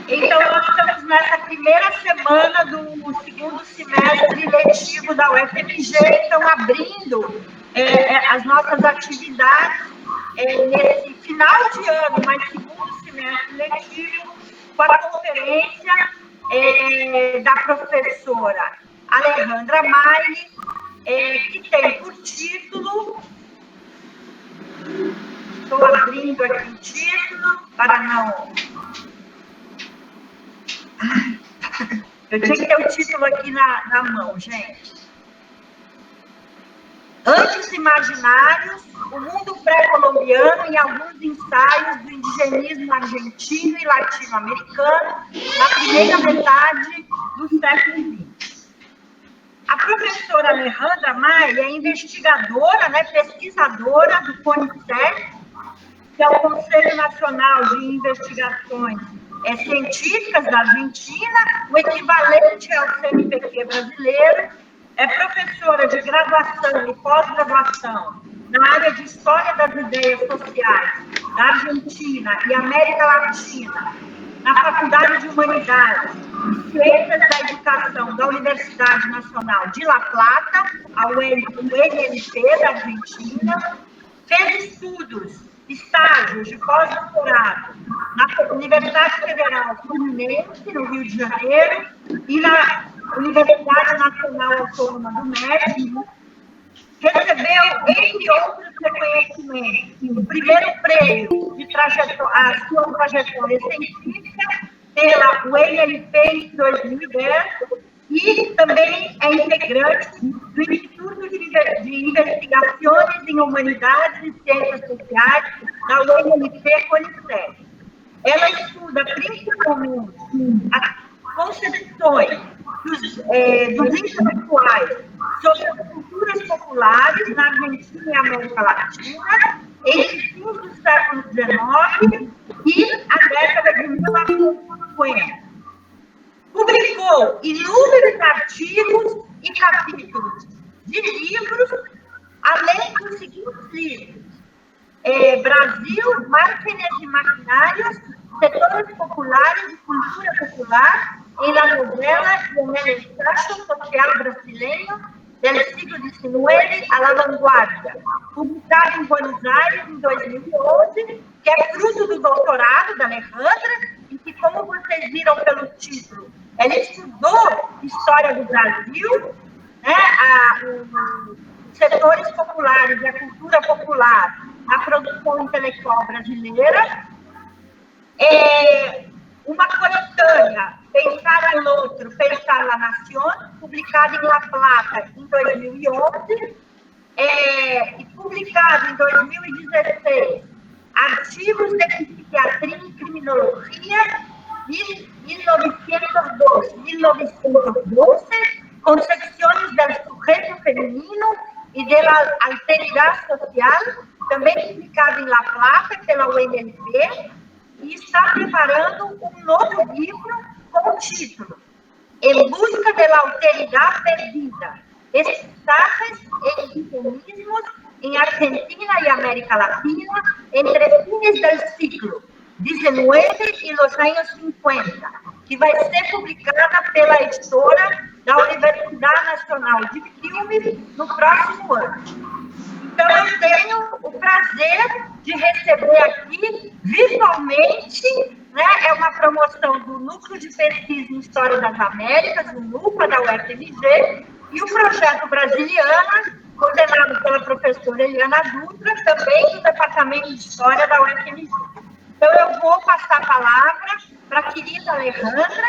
Então, nós estamos nessa primeira semana do segundo semestre letivo da UFMG, então, abrindo as nossas atividades nesse final de ano, mas segundo semestre letivo, com a conferência da professora Alejandra Maile, que tem por título... Estou abrindo aqui o título para não... Eu tinha que ter o título aqui na mão, gente. Antes Imaginários, o mundo pré-colombiano e alguns ensaios do indigenismo argentino e latino-americano na primeira metade do século XX. A professora Alejandra Maile é investigadora, pesquisadora do CONICET, que é o Conselho Nacional de Investigações Científicas da Argentina, o equivalente ao CNPq brasileiro, é professora de graduação e pós-graduação na área de História das Ideias Sociais da Argentina e América Latina, na Faculdade de Humanidades e Ciências da Educação da Universidade Nacional de La Plata, a UNLP da Argentina, fez estudos, estágios de pós-doutorado na Universidade Federal Fluminense, no Rio de Janeiro, e na Universidade Nacional Autônoma do México. Recebeu, entre outros reconhecimentos, o primeiro prêmio de a sua trajetória científica pela UNLP em 2010 e também é integrante do Instituto de Investigações em Humanidades e Ciências Sociais da UNLP CONICET. Ela estuda principalmente as concepções dos intelectuais sobre as culturas populares na Argentina e América Latina entre fins do século XIX e a década de 1950. Publicou inúmeros artigos e capítulos de livros, além dos seguintes livros: Brasil, Máquinas e Maquinários, Setores Populares e Cultura Popular, em la novela y en el ensayo social brasileño del siglo XIX a la vanguardia, publicado em Buenos Aires em 2011, que é fruto do doutorado da Alejandra, e que, como vocês viram pelo título, ela estudou História do Brasil, os setores populares e a cultura popular na produção intelectual brasileira, uma coletânea, Pensar al Outro, Pensar la Nación, publicada em La Plata em 2011, e publicado em 2016, Artigos de Psiquiatria e Criminologia, 1912, Concepciones del Sujeto Femenino e de la Alteridad Social, também publicado em La Plata pela UNLP, e está preparando um novo livro com o título Em Busca de la Alteridad Perdida, Mensajes e Indigenismos em Argentina e América Latina entre fines del siglo XIX e los años 50, que vai ser publicada pela editora da Universidade Nacional de Filmes no próximo ano. Então, eu tenho o prazer de receber aqui, virtualmente, é uma promoção do Núcleo de Pesquisa em História das Américas, o NUPA, da UFMG, e o Projeto Brasiliana, coordenado pela professora Eliana Dutra, também do Departamento de História da UFMG. Então, eu vou passar a palavra para a querida Alejandra.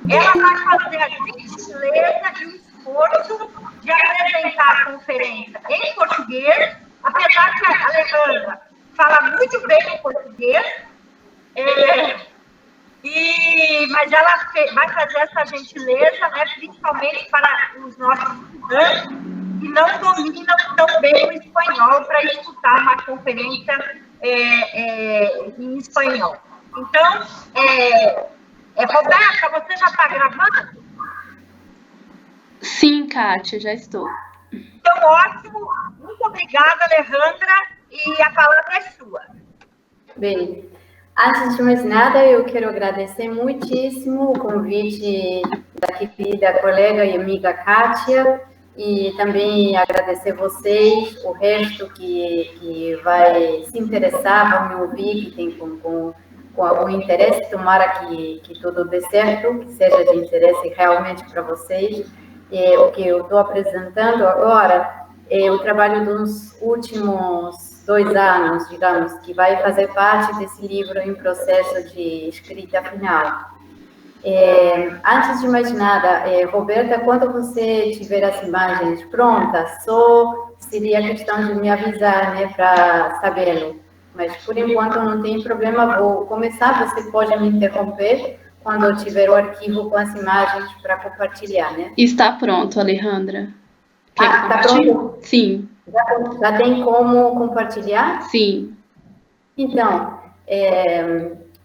Ela vai fazer a gentileza e o esforço de apresentar a conferência em português, apesar que a Alejandra fala muito bem o português, mas ela vai fazer essa gentileza, principalmente para os nossos estudantes que não dominam tão bem o espanhol para escutar uma conferência em espanhol. Então, Roberta, você já está gravando? Sim, Kátia, já estou. Então, ótimo. Muito obrigada, Alejandra, e a palavra é sua. Bem, Antes de mais nada, eu quero agradecer muitíssimo o convite da querida colega e amiga Kátia, e também agradecer vocês, o resto que vai se interessar, vai me ouvir, que tem com algum interesse, tomara que tudo dê certo, que seja de interesse realmente para vocês. O que eu estou apresentando agora é o trabalho dos últimos 2 anos, digamos, que vai fazer parte desse livro em processo de escrita final. Antes de mais nada, Roberta, quando você tiver as imagens prontas, só seria questão de me avisar, né, para sabê-lo. Mas, por enquanto, não tem problema, vou começar, você pode me interromper quando eu tiver o arquivo com as imagens para compartilhar, né? Está pronto, Alejandra. Quer que tá pronto? Sim. Já tem como compartilhar? Sim. Então,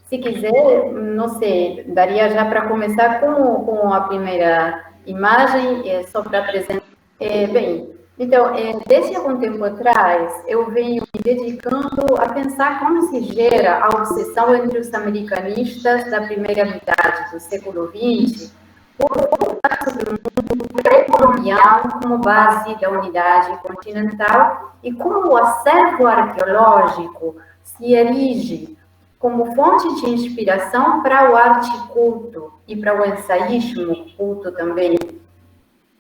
se quiser, não sei, daria já para começar com a primeira imagem, só para apresentar. Bem, então, desde algum tempo atrás, eu venho me dedicando a pensar como se gera a obsessão entre os americanistas da primeira metade do século XX por voltar sobre o mundo pré-colombiano como base da unidade continental e como o acervo arqueológico se erige como fonte de inspiração para o arte culto e para o ensaísmo culto também.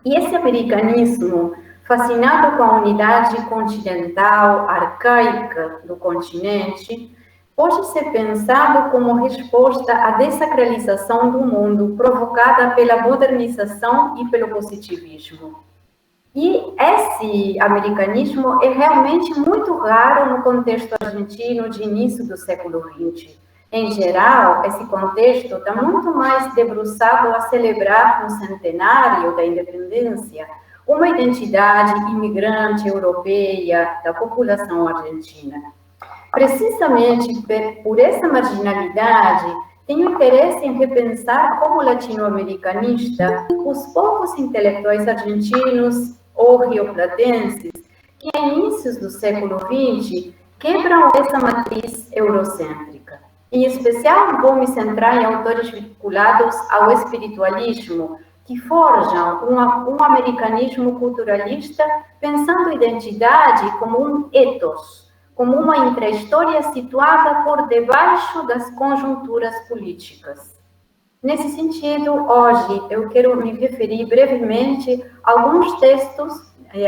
E esse americanismo, fascinado com a unidade continental arcaica do continente, pode ser pensado como resposta à desacralização do mundo provocada pela modernização e pelo positivismo. E esse americanismo é realmente muito raro no contexto argentino de início do século XX. Em geral, esse contexto está muito mais debruçado a celebrar no centenário da independência uma identidade imigrante europeia da população argentina. Precisamente por essa marginalidade, tenho interesse em repensar como latino-americanista os poucos intelectuais argentinos ou rioplatenses que, a inícios do século XX, quebram essa matriz eurocêntrica. Em especial, vou me centrar em autores vinculados ao espiritualismo, que forjam um americanismo culturalista, pensando a identidade como um ethos, como uma intra-história situada por debaixo das conjunturas políticas. Nesse sentido, hoje eu quero me referir brevemente a alguns textos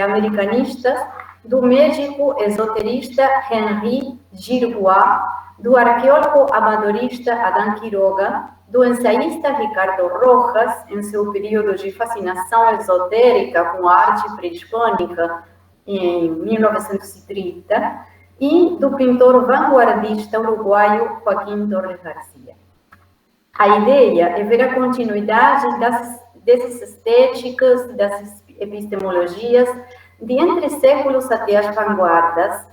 americanistas do médico esoterista Henri Giroir, do arqueólogo amadorista Adán Quiroga, do ensaísta Ricardo Rojas, em seu período de fascinação esotérica com a arte pré-hispânica, em 1930, e do pintor vanguardista uruguaio Joaquim Torres Garcia. A ideia é ver a continuidade dessas estéticas, das epistemologias, de entre séculos até as vanguardas,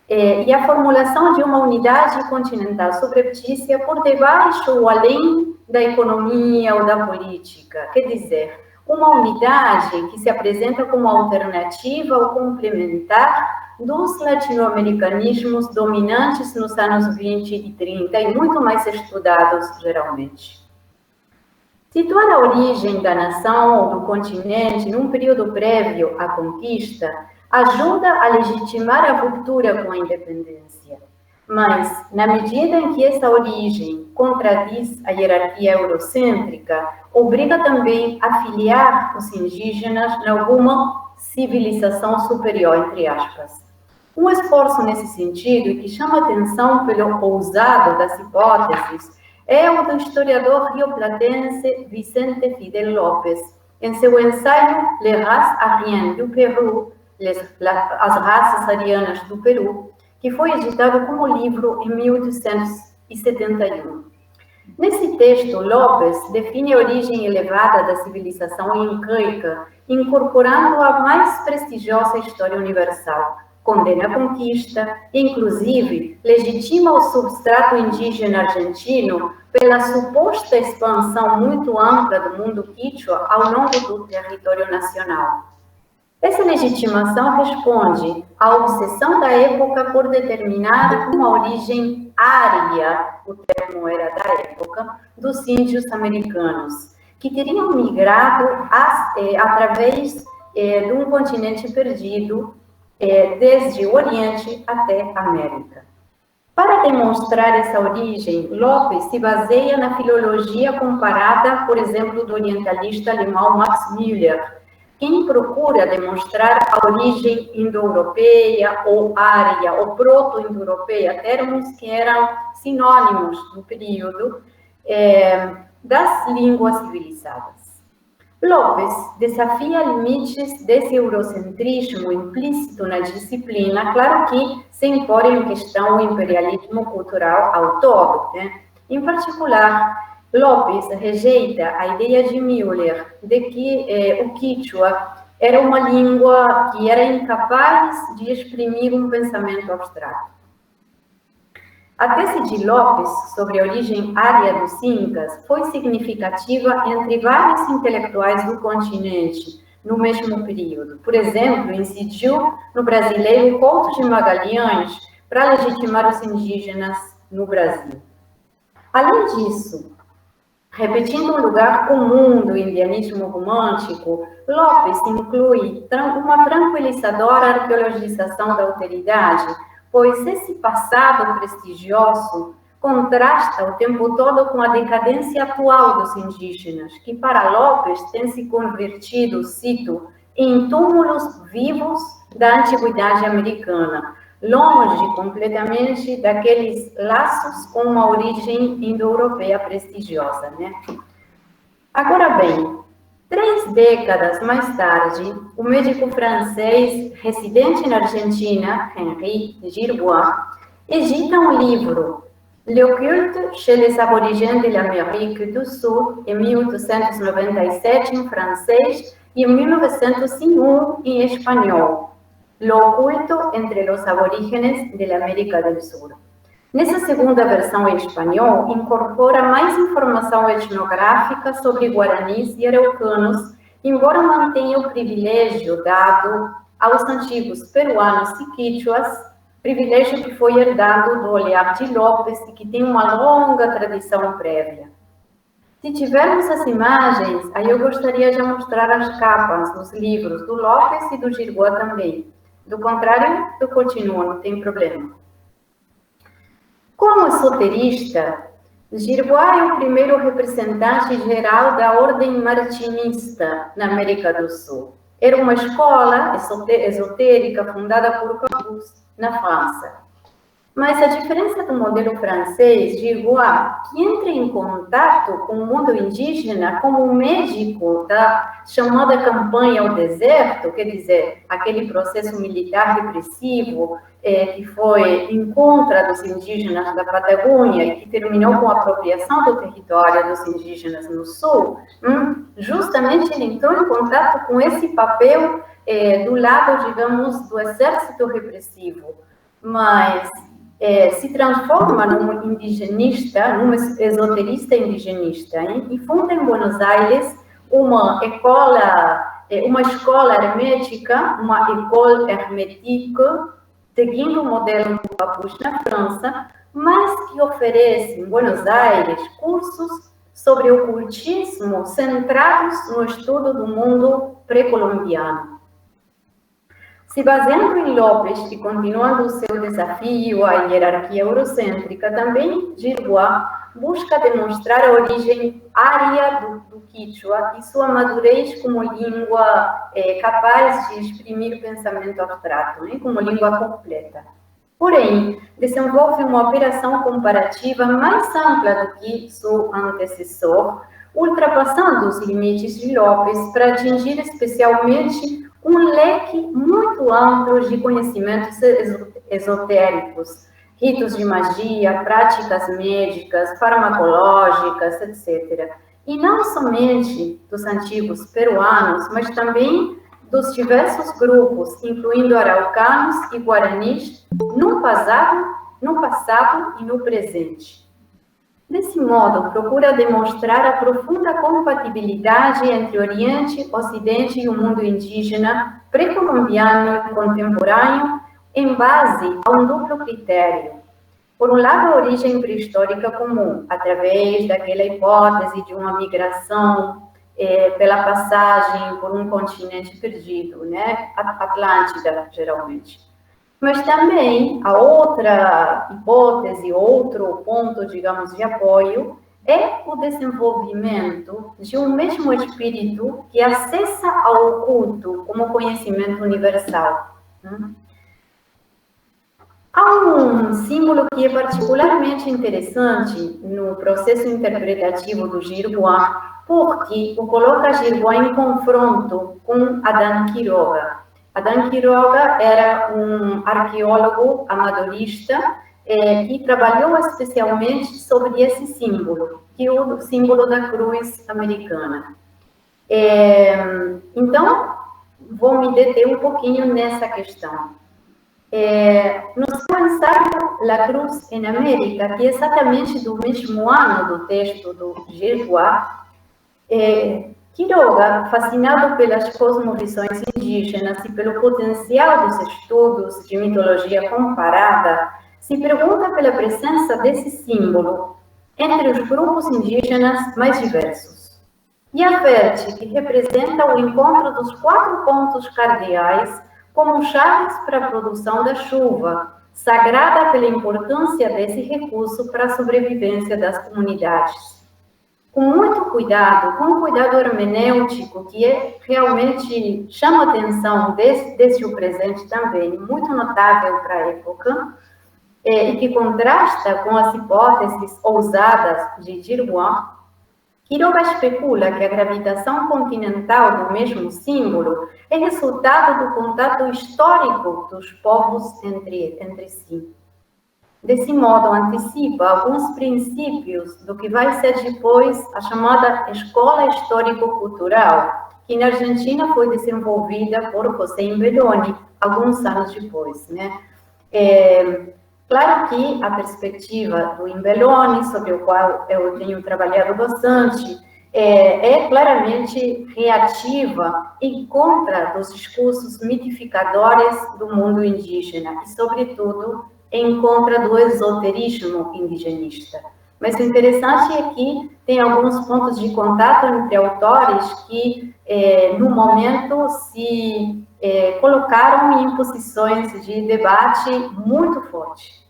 e a formulação de uma unidade continental subreptícia por debaixo ou além da economia ou da política. Quer dizer, uma unidade que se apresenta como alternativa ou complementar dos latino-americanismos dominantes nos anos 20 e 30 e muito mais estudados geralmente. Situar a origem da nação ou do continente num período prévio à conquista ajuda a legitimar a ruptura com a independência. Mas, na medida em que essa origem contradiz a hierarquia eurocêntrica, obriga também a filiar os indígenas em alguma civilização superior, entre aspas. Um esforço nesse sentido, e que chama atenção pelo ousado das hipóteses, é o do historiador rioplatense Vicente Fidel López, em seu ensaio Les races ariennes du Pérou, as raças arianas do Peru, que foi editado como livro em 1871. Nesse texto, López define a origem elevada da civilização incaica, incorporando a mais prestigiosa história universal, condena a conquista e, inclusive, legitima o substrato indígena argentino pela suposta expansão muito ampla do mundo quichua ao longo do território nacional. Essa legitimação responde à obsessão da época por determinar uma origem ária, o termo era da época, dos índios americanos, que teriam migrado através de um continente perdido, desde o Oriente até a América. Para demonstrar essa origem, Lopes se baseia na filologia comparada, por exemplo, do orientalista alemão Max Müller, quem procura demonstrar a origem indo-europeia ou ária ou proto-indo-europeia, termos que eram sinônimos no período das línguas civilizadas. Lopes desafia limites desse eurocentrismo implícito na disciplina, claro que sem pôr em questão o imperialismo cultural ao todo, né? Em particular, Lopes rejeita a ideia de Müller de que o Quichua era uma língua que era incapaz de exprimir um pensamento abstrato. A tese de Lopes sobre a origem ária dos Incas foi significativa entre vários intelectuais do continente no mesmo período. Por exemplo, incidiu no brasileiro Couto de Magalhães para legitimar os indígenas no Brasil. Além disso, repetindo um lugar comum do indianismo romântico, Lopes inclui uma tranquilizadora arqueologização da alteridade, pois esse passado prestigioso contrasta o tempo todo com a decadência atual dos indígenas, que para Lopes tem se convertido, cito, em túmulos vivos da antiguidade americana, longe completamente daqueles laços com uma origem indo-europeia prestigiosa, né? Agora bem, 3 décadas mais tarde, o médico francês residente na Argentina, Henri Girbois, edita um livro, Le culte chez les aborigènes de l'Amérique du Sud, em 1897 em francês e em 1901 em espanhol. Lo oculto entre los aborígenes de la América del Sur. Nessa segunda versão em espanhol, incorpora mais informação etnográfica sobre guaranis e araucanos, embora mantenha o privilégio dado aos antigos peruanos e quichuas, privilégio que foi herdado do olhar de Lopes e que tem uma longa tradição prévia. Se tivermos as imagens, aí eu gostaria de mostrar as capas dos livros do Lopes e do Girbois também. Do contrário, eu continuo, não tem problema. Como esoterista, Girbois é o primeiro representante geral da ordem martinista na América do Sul. Era uma escola esotérica fundada por Camus, na França. Mas a diferença do modelo francês, Girbois, que entra em contato com o mundo indígena como médico da chamada campanha ao deserto, quer dizer, aquele processo militar repressivo que foi em contra dos indígenas da Patagônia e que terminou com a apropriação do território dos indígenas no sul, justamente ele entrou em contato com esse papel do lado, digamos, do exército repressivo, mas se transforma num indigenista, num esoterista indigenista, e funda em Buenos Aires uma escola hermética, uma école hermétique, seguindo o modelo do Papus na França, mas que oferece em Buenos Aires cursos sobre ocultismo centrados no estudo do mundo pré-colombiano. Se baseando em Lopes e continuando o seu desafio à hierarquia eurocêntrica, também Girbois busca demonstrar a origem ária do Quichua e sua madurez como língua capaz de exprimir pensamento abstrato, como língua completa. Porém, desenvolve uma operação comparativa mais ampla do que seu antecessor, ultrapassando os limites de Lopes para atingir especialmente um leque muito amplo de conhecimentos esotéricos, ritos de magia, práticas médicas, farmacológicas, etc. E não somente dos antigos peruanos, mas também dos diversos grupos, incluindo araucanos e guaranis, no passado e no presente. Desse modo, procura demonstrar a profunda compatibilidade entre Oriente, Ocidente e o mundo indígena, pré-colombiano e contemporâneo, em base a um duplo critério. Por um lado, a origem pré-histórica comum, através daquela hipótese de uma migração pela passagem por um continente perdido, né? Atlântida, geralmente. Mas também a outra hipótese, outro ponto, digamos, de apoio, é o desenvolvimento de um mesmo espírito que acessa ao oculto como conhecimento universal. Há um símbolo que é particularmente interessante no processo interpretativo do Girguá, porque o coloca Girguá em confronto com Adán Quiroga. Adán Quiroga era um arqueólogo amadorista que trabalhou especialmente sobre esse símbolo, que é o símbolo da cruz americana. Então, vou me deter um pouquinho nessa questão. No seu ensaio La Cruz en América, que é exatamente do mesmo ano do texto do Girguá, Quiroga, fascinado pelas cosmovisões indígenas e pelo potencial dos estudos de mitologia comparada, se pergunta pela presença desse símbolo entre os grupos indígenas mais diversos. E adverte que representa o encontro dos 4 pontos cardeais como chaves para a produção da chuva, sagrada pela importância desse recurso para a sobrevivência das comunidades. Com muito cuidado, com um cuidado hermenêutico, que realmente chama atenção desde o presente também, muito notável para a época, e que contrasta com as hipóteses ousadas de Girguá, Quiroga especula que a gravitação continental do mesmo símbolo é resultado do contato histórico dos povos entre si. Desse modo, antecipa alguns princípios do que vai ser depois a chamada Escola Histórico-Cultural, que na Argentina foi desenvolvida por José Imbelloni, alguns anos depois, né? Claro que a perspectiva do Imbelloni, sobre o qual eu tenho trabalhado bastante, é claramente reativa em contra dos discursos mitificadores do mundo indígena e, sobretudo, em contra do esoterismo indigenista. Mas o interessante é que tem alguns pontos de contato entre autores que, no momento, se colocaram em posições de debate muito forte.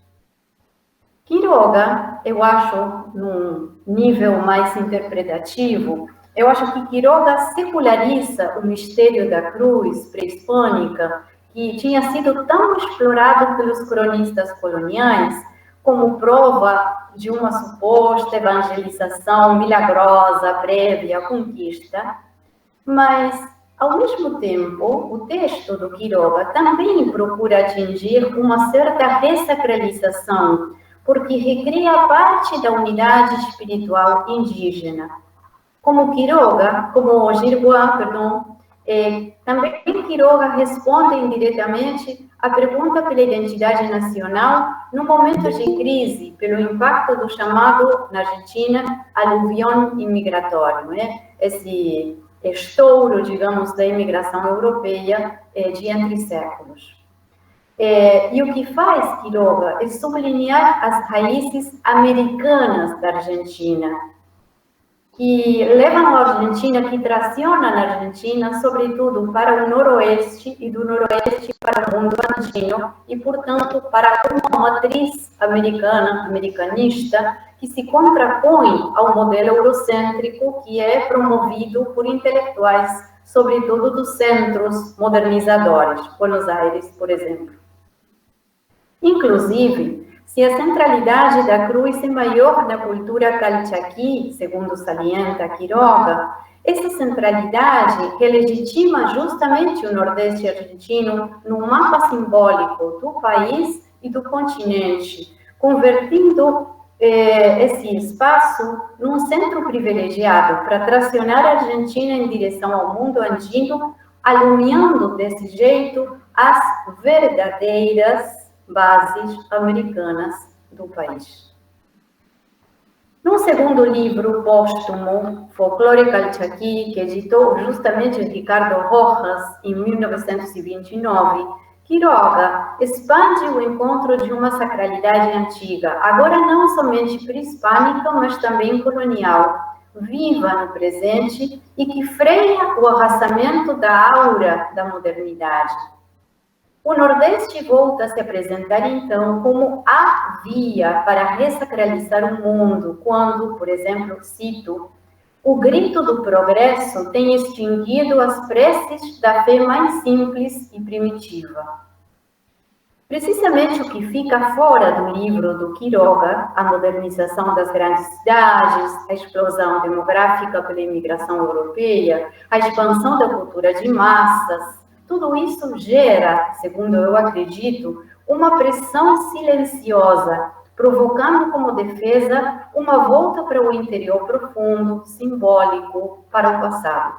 Quiroga, eu acho, num nível mais interpretativo, eu acho que Quiroga seculariza o mistério da cruz pré-hispânica, que tinha sido tão explorado pelos cronistas coloniais como prova de uma suposta evangelização milagrosa prévia à conquista, mas, ao mesmo tempo, o texto do Quiroga também procura atingir uma certa ressacralização, porque recria parte da unidade espiritual indígena. Como Quiroga, como Girguá, também Quiroga responde indiretamente à pergunta pela identidade nacional no momento de crise, pelo impacto do chamado, na Argentina, aluvião imigratório, né? Esse estouro, digamos, da imigração europeia de entre séculos. E o que faz Quiroga é sublinhar as raízes americanas da Argentina, que levam a Argentina, que tracionam a Argentina, sobretudo para o noroeste, e do noroeste para o mundo andino, e, portanto, para uma matriz americana, americanista, que se contrapõe ao modelo eurocêntrico que é promovido por intelectuais, sobretudo dos centros modernizadores, Buenos Aires, por exemplo. Inclusive, se a centralidade da cruz é maior na cultura calchaquí, segundo salienta Quiroga, essa centralidade relegitima justamente o Nordeste argentino no mapa simbólico do país e do continente, convertendo esse espaço num centro privilegiado para tracionar a Argentina em direção ao mundo andino, alumiando desse jeito as verdadeiras bases americanas do país. Num segundo livro póstumo, Folclore Calchaquí, que editou justamente Ricardo Rojas em 1929, Quiroga expande o encontro de uma sacralidade antiga, agora não somente pré-hispânica, mas também colonial, viva no presente e que freia o arrastamento da aura da modernidade. O Nordeste volta a se apresentar, então, como a via para ressacralizar o mundo, quando, por exemplo, cito, o grito do progresso tem extinguido as preces da fé mais simples e primitiva. Precisamente o que fica fora do livro do Quiroga, a modernização das grandes cidades, a explosão demográfica pela imigração europeia, a expansão da cultura de massas, tudo isso gera, segundo eu acredito, uma pressão silenciosa, provocando como defesa uma volta para o interior profundo, simbólico, para o passado.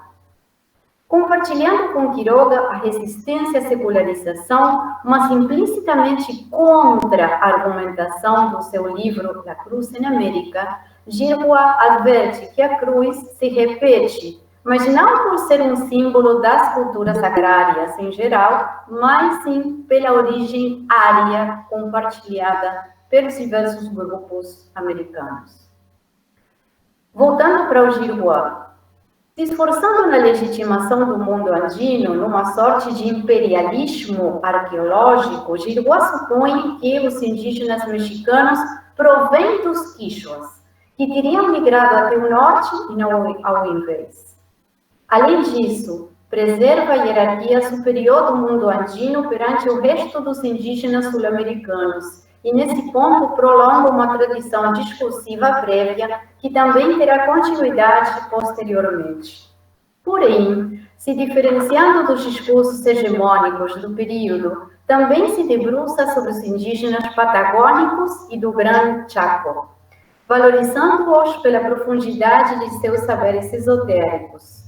Compartilhando com Quiroga a resistência à secularização, mas implicitamente contra a argumentação do seu livro La Cruz en América, Girbois adverte que a cruz se repete, mas não por ser um símbolo das culturas agrárias em geral, mas sim pela origem ária compartilhada pelos diversos grupos americanos. Voltando para o Girbois, se esforçando na legitimação do mundo andino, numa sorte de imperialismo arqueológico, Girbois supõe que os indígenas mexicanos provêm dos quichuas, que teriam migrado até o norte e não ao invés. Além disso, preserva a hierarquia superior do mundo andino perante o resto dos indígenas sul-americanos e, nesse ponto, prolonga uma tradição discursiva prévia que também terá continuidade posteriormente. Porém, se diferenciando dos discursos hegemônicos do período, também se debruça sobre os indígenas patagônicos e do Gran Chaco, valorizando-os pela profundidade de seus saberes esotéricos.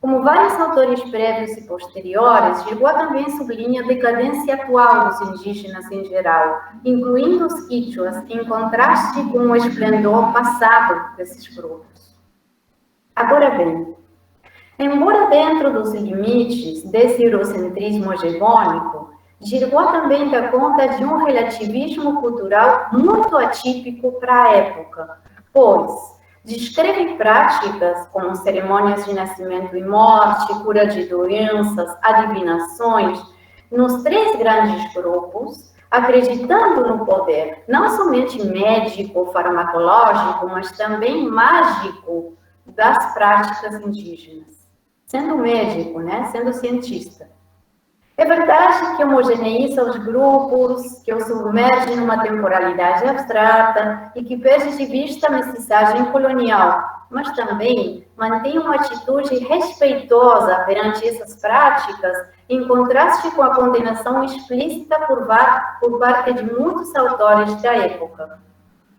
Como vários autores prévios e posteriores, Girbois também sublinha a decadência atual dos indígenas em geral, incluindo os quichuas, em contraste com o esplendor passado desses grupos. Agora bem, embora dentro dos limites desse eurocentrismo hegemônico, Girbois também dá conta de um relativismo cultural muito atípico para a época, pois descreve práticas como cerimônias de nascimento e morte, cura de doenças, adivinações, nos três grandes grupos, acreditando no poder, não somente médico, farmacológico, mas também mágico das práticas indígenas. Sendo médico, sendo cientista. É verdade que homogeneiza os grupos, que os submerge numa temporalidade abstrata e que perde de vista a mensagem colonial, mas também mantém uma atitude respeitosa perante essas práticas, em contraste com a condenação explícita por parte de muitos autores da época.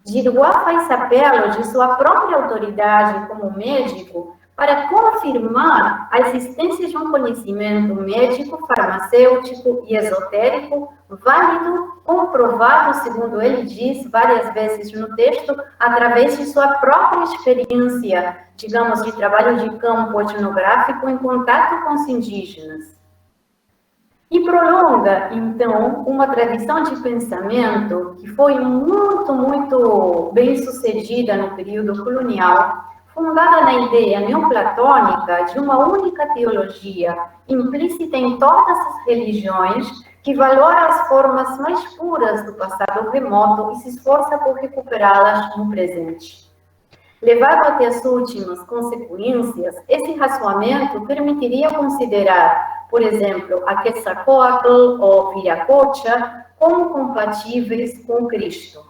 Girbois faz apelo de sua própria autoridade como médico para confirmar a existência de um conhecimento médico, farmacêutico e esotérico válido, comprovado, segundo ele diz várias vezes no texto, através de sua própria experiência, digamos, de trabalho de campo etnográfico em contato com os indígenas. E prolonga, então, uma tradição de pensamento que foi muito bem sucedida no período colonial, fundada na ideia neoplatônica de uma única teologia, implícita em todas as religiões, que valora as formas mais puras do passado remoto e se esforça por recuperá-las no presente. Levado até as últimas consequências, esse razoamento permitiria considerar, por exemplo, a Quetzalcóatl ou Viracocha como compatíveis com Cristo.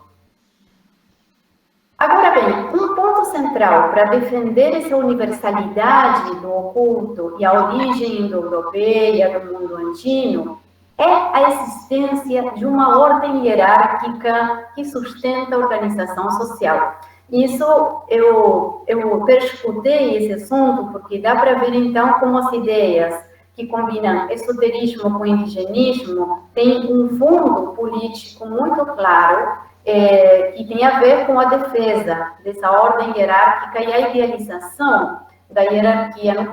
Agora bem, um ponto central para defender essa universalidade do oculto e a origem indo-europeia do mundo andino é a existência de uma ordem hierárquica que sustenta a organização social. Isso eu perscrutei esse assunto porque dá para ver então como as ideias que combina esoterismo com indigenismo, tem um fundo político muito claro, que tem a ver com a defesa dessa ordem hierárquica e a idealização da hierarquia no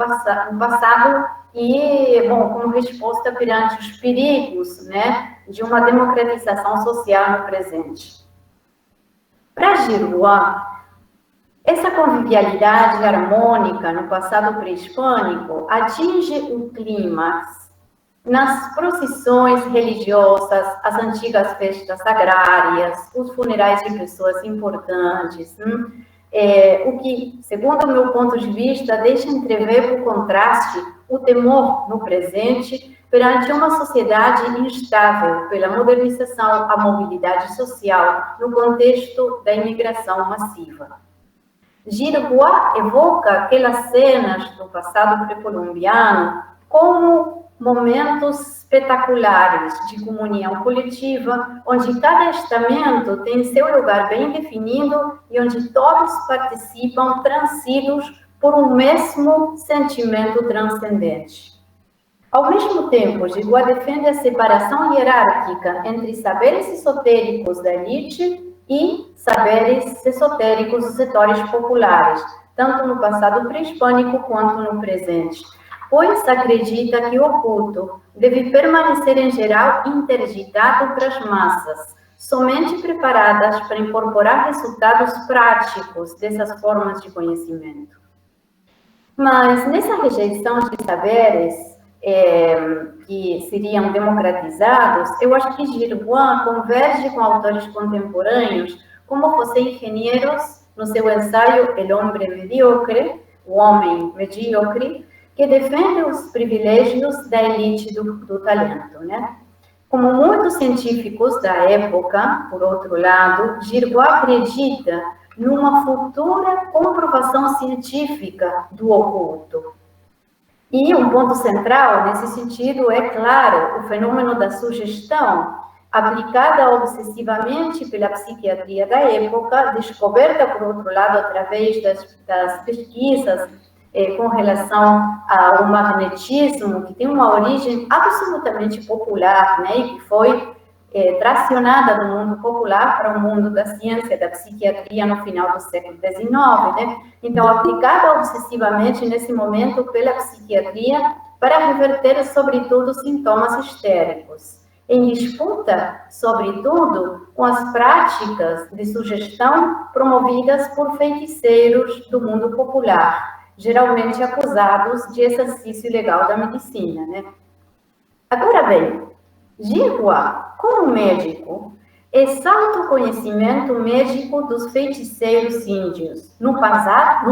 passado e, bom, como resposta perante os perigos, né, de uma democratização social no presente. Para Giroux, essa convivialidade harmônica no passado pré-hispânico atinge o clímax nas procissões religiosas, as antigas festas agrárias, os funerais de pessoas importantes, o que, segundo o meu ponto de vista, deixa entrever por contraste o temor no presente perante uma sociedade instável pela modernização, a mobilidade social no contexto da imigração massiva. Giroux evoca aquelas cenas do passado pré-colombiano como momentos espetaculares de comunhão coletiva, onde cada estamento tem seu lugar bem definido e onde todos participam transidos por um mesmo sentimento transcendente. Ao mesmo tempo, Giroux defende a separação hierárquica entre saberes esotéricos da elite e saberes esotéricos dos setores populares, tanto no passado pré-hispânico quanto no presente, pois acredita que o oculto deve permanecer, em geral, interditado para as massas, somente preparadas para incorporar resultados práticos dessas formas de conhecimento. Mas, nessa rejeição de saberes que seriam democratizados, eu acho que Giroux converge com autores contemporâneos, como José Ingenieros, no seu ensaio El Hombre Mediocre, o Homem Medíocre, que defende os privilégios da elite do talento, né? Como muitos científicos da época, por outro lado, Giroux acredita numa futura comprovação científica do oculto. E um ponto central nesse sentido é, claro, o fenômeno da sugestão, aplicada obsessivamente pela psiquiatria da época, descoberta, por outro lado, através das pesquisas com relação ao magnetismo, que tem uma origem absolutamente popular, né, e que foi tracionada do mundo popular para o mundo da ciência, da psiquiatria no final do século XIX, né? Então, aplicada obsessivamente nesse momento pela psiquiatria para reverter, sobretudo, sintomas histéricos, em disputa, sobretudo, com as práticas de sugestão promovidas por feiticeiros do mundo popular, geralmente acusados de exercício ilegal da medicina, né? Agora bem, Giroux, como médico, exalta o conhecimento médico dos feiticeiros índios, no passado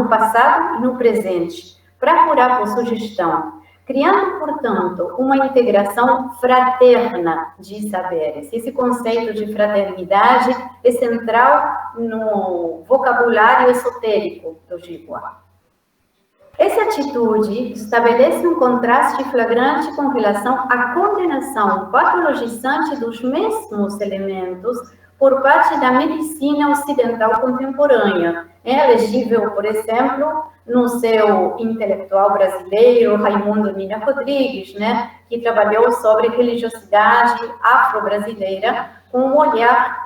e no presente, para curar por sugestão, criando, portanto, uma integração fraterna de saberes. Esse conceito de fraternidade é central no vocabulário esotérico do Giroux. Essa atitude estabelece um contraste flagrante com relação à condenação patologizante dos mesmos elementos por parte da medicina ocidental contemporânea. É legível, por exemplo, no seu intelectual brasileiro, Raimundo Nina Rodrigues, né, que trabalhou sobre religiosidade afro-brasileira com um olhar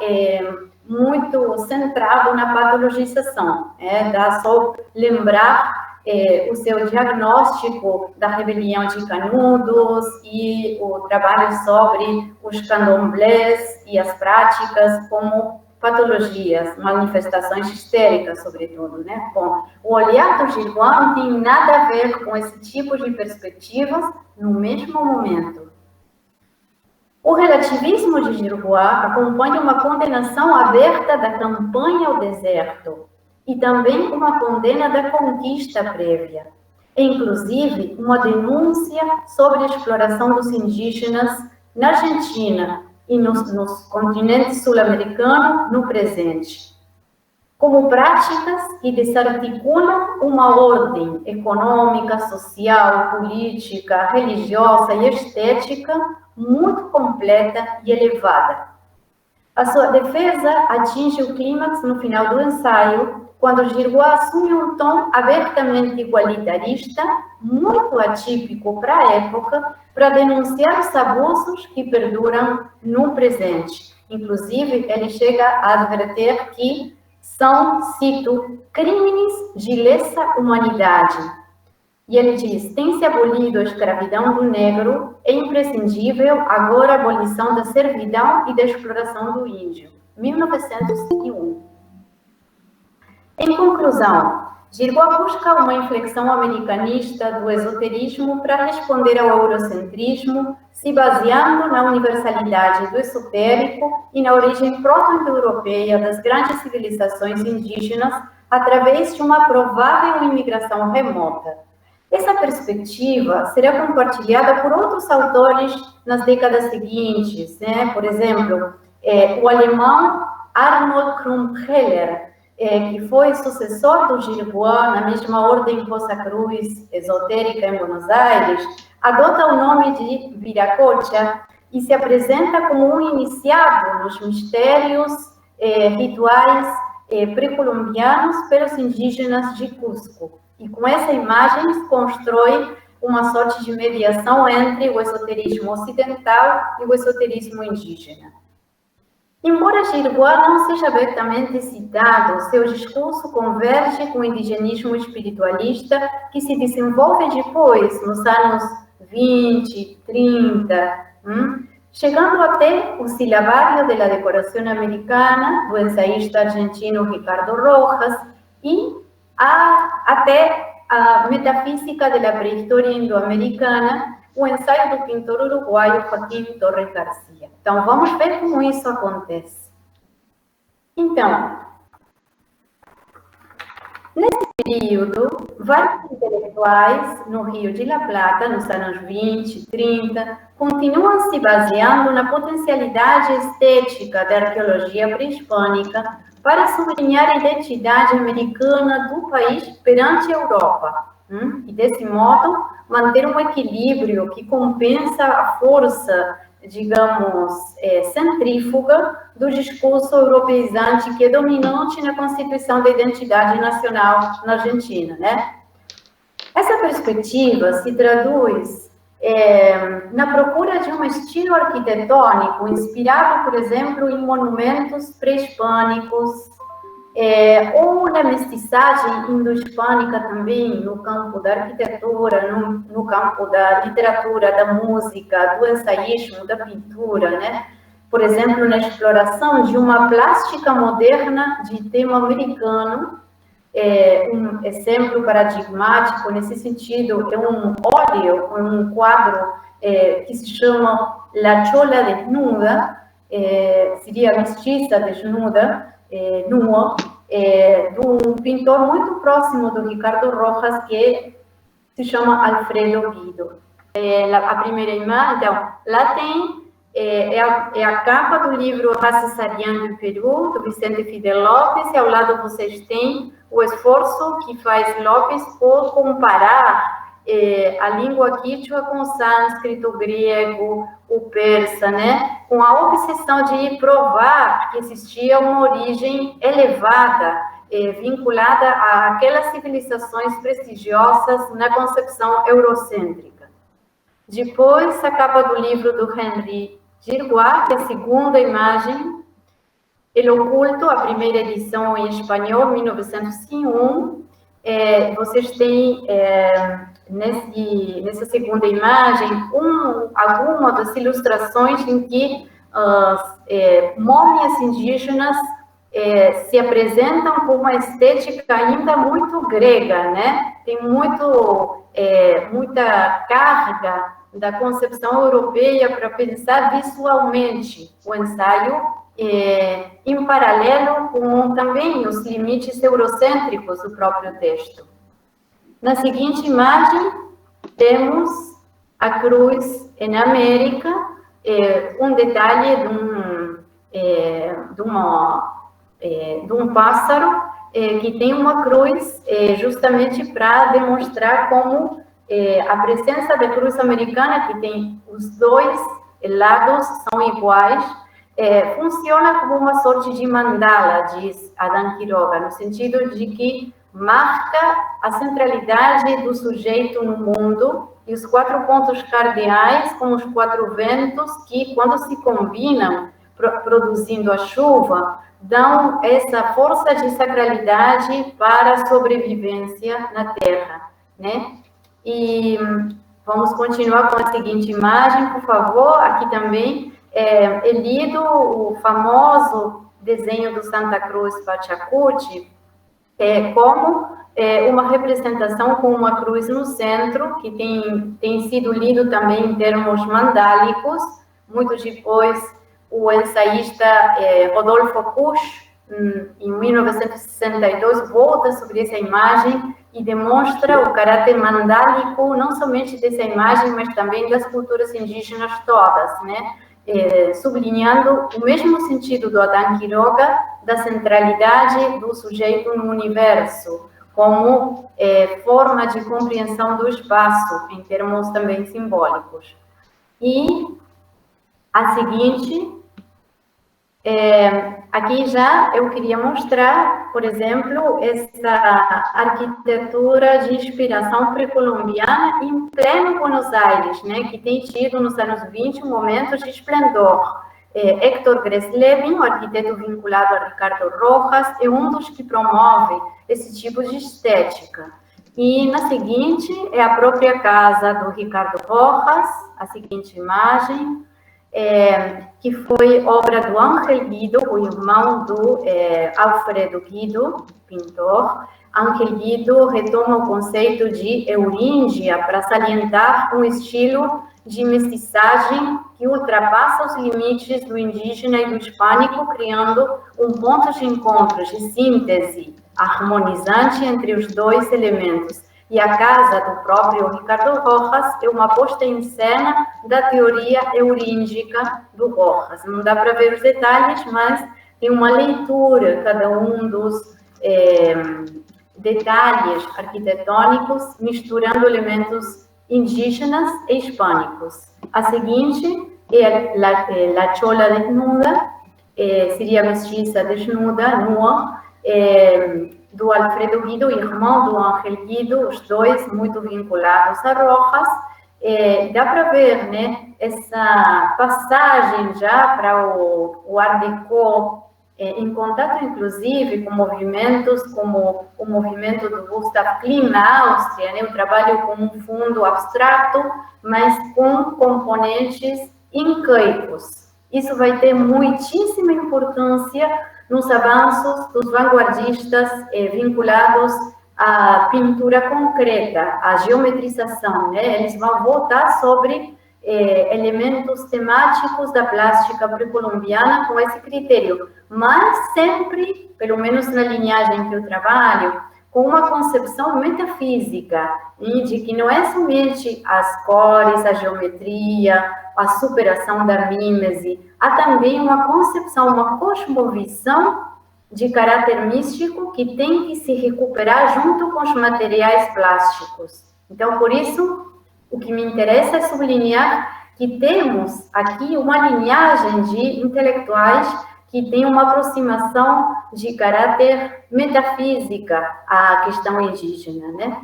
muito centrado na patologização. Dá só lembrar o seu diagnóstico da rebelião de Canudos e o trabalho sobre os candomblés e as práticas como patologias, manifestações histéricas, sobretudo, né? Bom, o olhar do Giroux não tem nada a ver com esse tipo de perspectivas no mesmo momento. O relativismo de Giroux acompanha uma condenação aberta da campanha ao deserto, e também uma condena da conquista prévia, inclusive uma denúncia sobre a exploração dos indígenas na Argentina e nos continentes sul-americanos no presente, como práticas que desarticulam uma ordem econômica, social, política, religiosa e estética muito completa e elevada. A sua defesa atinge o clímax no final do ensaio, quando Girguá assume um tom abertamente igualitarista, muito atípico para a época, para denunciar os abusos que perduram no presente. Inclusive, ele chega a advertir que são, cito, crimes de lesa humanidade. E ele diz, tem-se abolido a escravidão do negro, é imprescindível agora a abolição da servidão e da exploração do índio. 1901. Em conclusão, Girguá busca uma inflexão americanista do esoterismo para responder ao eurocentrismo, se baseando na universalidade do esotérico e na origem proto-europeia das grandes civilizações indígenas através de uma provável imigração remota. Essa perspectiva será compartilhada por outros autores nas décadas seguintes, né? Por exemplo, o alemão Arnold Krumheller, que foi sucessor do Girguá na mesma ordem Rosa Cruz esotérica em Buenos Aires, adota o nome de Viracocha e se apresenta como um iniciado nos mistérios rituais pré-colombianos pelos indígenas de Cusco. E com essa imagem constrói uma sorte de mediação entre o esoterismo ocidental e o esoterismo indígena. Embora Girguá não seja abertamente citado, seu discurso converge com o indigenismo espiritualista que se desenvolve depois, nos anos 20, 30, chegando até o Silabario de la Decoración Americana, do ensaísta argentino Ricardo Rojas, e até a Metafísica de la Pré-História Indo-Americana, o ensaio do pintor uruguaio Joaquim Torres Garcia. Então, vamos ver como isso acontece. Então, nesse período, vários intelectuais no Rio de La Plata, nos anos 20, 30, continuam se baseando na potencialidade estética da arqueologia pré-hispânica para sublinhar a identidade americana do país perante a Europa. E, desse modo, manter um equilíbrio que compensa a força, digamos, centrífuga do discurso europeizante que é dominante na constituição da identidade nacional na Argentina, né? Essa perspectiva se traduz na procura de um estilo arquitetônico inspirado, por exemplo, em monumentos pré-hispânicos, ou na mestiçagem indo-hispânica também, no campo da arquitetura, no campo da literatura, da música, do ensaísmo, da pintura, né? Por exemplo, na exploração de uma plástica moderna de tema americano. Um exemplo paradigmático nesse sentido é um óleo, um quadro que se chama La Chola Desnuda, seria mestiça desnuda, nua, de um pintor muito próximo do Ricardo Rojas, que se chama Alfredo Guido. A primeira imagem, então, lá tem a capa do livro Raças Ariana do Peru, do Vicente Fidel Lopes, e ao lado vocês têm o esforço que faz Lopes por comparar a língua quichua com o sânscrito, o grego, o persa, né? Com a obsessão de provar que existia uma origem elevada, vinculada àquelas civilizações prestigiosas na concepção eurocêntrica. Depois, a capa do livro do Henry Girguá, que é a segunda imagem, El Oculto, a primeira edição em espanhol, 1901. Vocês têm, nessa segunda imagem, algumas das ilustrações em que múmias indígenas se apresentam com uma estética ainda muito grega, né? Tem muita carga da concepção europeia para pensar visualmente o ensaio, em paralelo com também os limites eurocêntricos do próprio texto. Na seguinte imagem, temos a cruz na América, um detalhe de um pássaro que tem uma cruz justamente para demonstrar como a presença da cruz americana, que tem os dois lados, são iguais, funciona como uma sorte de mandala, diz Adam Quiroga, no sentido de que marca a centralidade do sujeito no mundo e os 4 pontos cardeais, como os 4 ventos, que, quando se combinam, produzindo a chuva, dão essa força de sacralidade para a sobrevivência na Terra, né? E vamos continuar com a seguinte imagem, por favor. Aqui também é lido o famoso desenho do Santa Cruz Pachacuti, como uma representação com uma cruz no centro, que tem sido lido também em termos mandálicos. Muito depois, o ensaísta Rodolfo Kusch, em 1962, volta sobre essa imagem e demonstra o caráter mandálico, não somente dessa imagem, mas também das culturas indígenas todas, né? Sublinhando o mesmo sentido do Adam Quiroga, da centralidade do sujeito no universo, como forma de compreensão do espaço, em termos também simbólicos. E a seguinte, aqui já eu queria mostrar, por exemplo, essa arquitetura de inspiração pré-colombiana em pleno Buenos Aires, né, que tem tido nos anos 20 momentos de esplendor. Héctor Gressleben, o arquiteto vinculado a Ricardo Rojas, é um dos que promove esse tipo de estética. E na seguinte é a própria casa do Ricardo Rojas, a seguinte imagem, que foi obra do Ángel Guido, o irmão do Alfredo Guido, pintor. Ángel Guido retoma o conceito de euríndia para salientar um estilo de mestiçagem que ultrapassa os limites do indígena e do hispânico, criando um ponto de encontro, de síntese harmonizante entre os dois elementos. E a casa do próprio Ricardo Rojas é uma posta em cena da teoria euríndica do Rojas. Não dá para ver os detalhes, mas tem uma leitura, cada um dos detalhes arquitetônicos, misturando elementos indígenas e hispânicos. A seguinte é La Chola desnuda, seria mestiça desnuda, nua, do Alfredo Guido, irmão do Ángel Guido, os dois muito vinculados a Rojas. Dá para ver, né, essa passagem já para o Art Deco, em contato, inclusive, com movimentos como o movimento do Gustav Klimt na Áustria, né, o trabalho com um fundo abstrato, mas com componentes incaicos. Isso vai ter muitíssima importância nos avanços dos vanguardistas vinculados à pintura concreta, à geometrização, né? Eles vão voltar sobre elementos temáticos da plástica pré-colombiana com esse critério, mas sempre, pelo menos na linhagem que eu trabalho, com uma concepção metafísica, de que não é somente as cores, a geometria, a superação da mímese, há também uma concepção, uma cosmovisão de caráter místico que tem que se recuperar junto com os materiais plásticos. Então, por isso, o que me interessa é sublinhar que temos aqui uma linhagem de intelectuais que tem uma aproximação de caráter metafísica à questão indígena, né?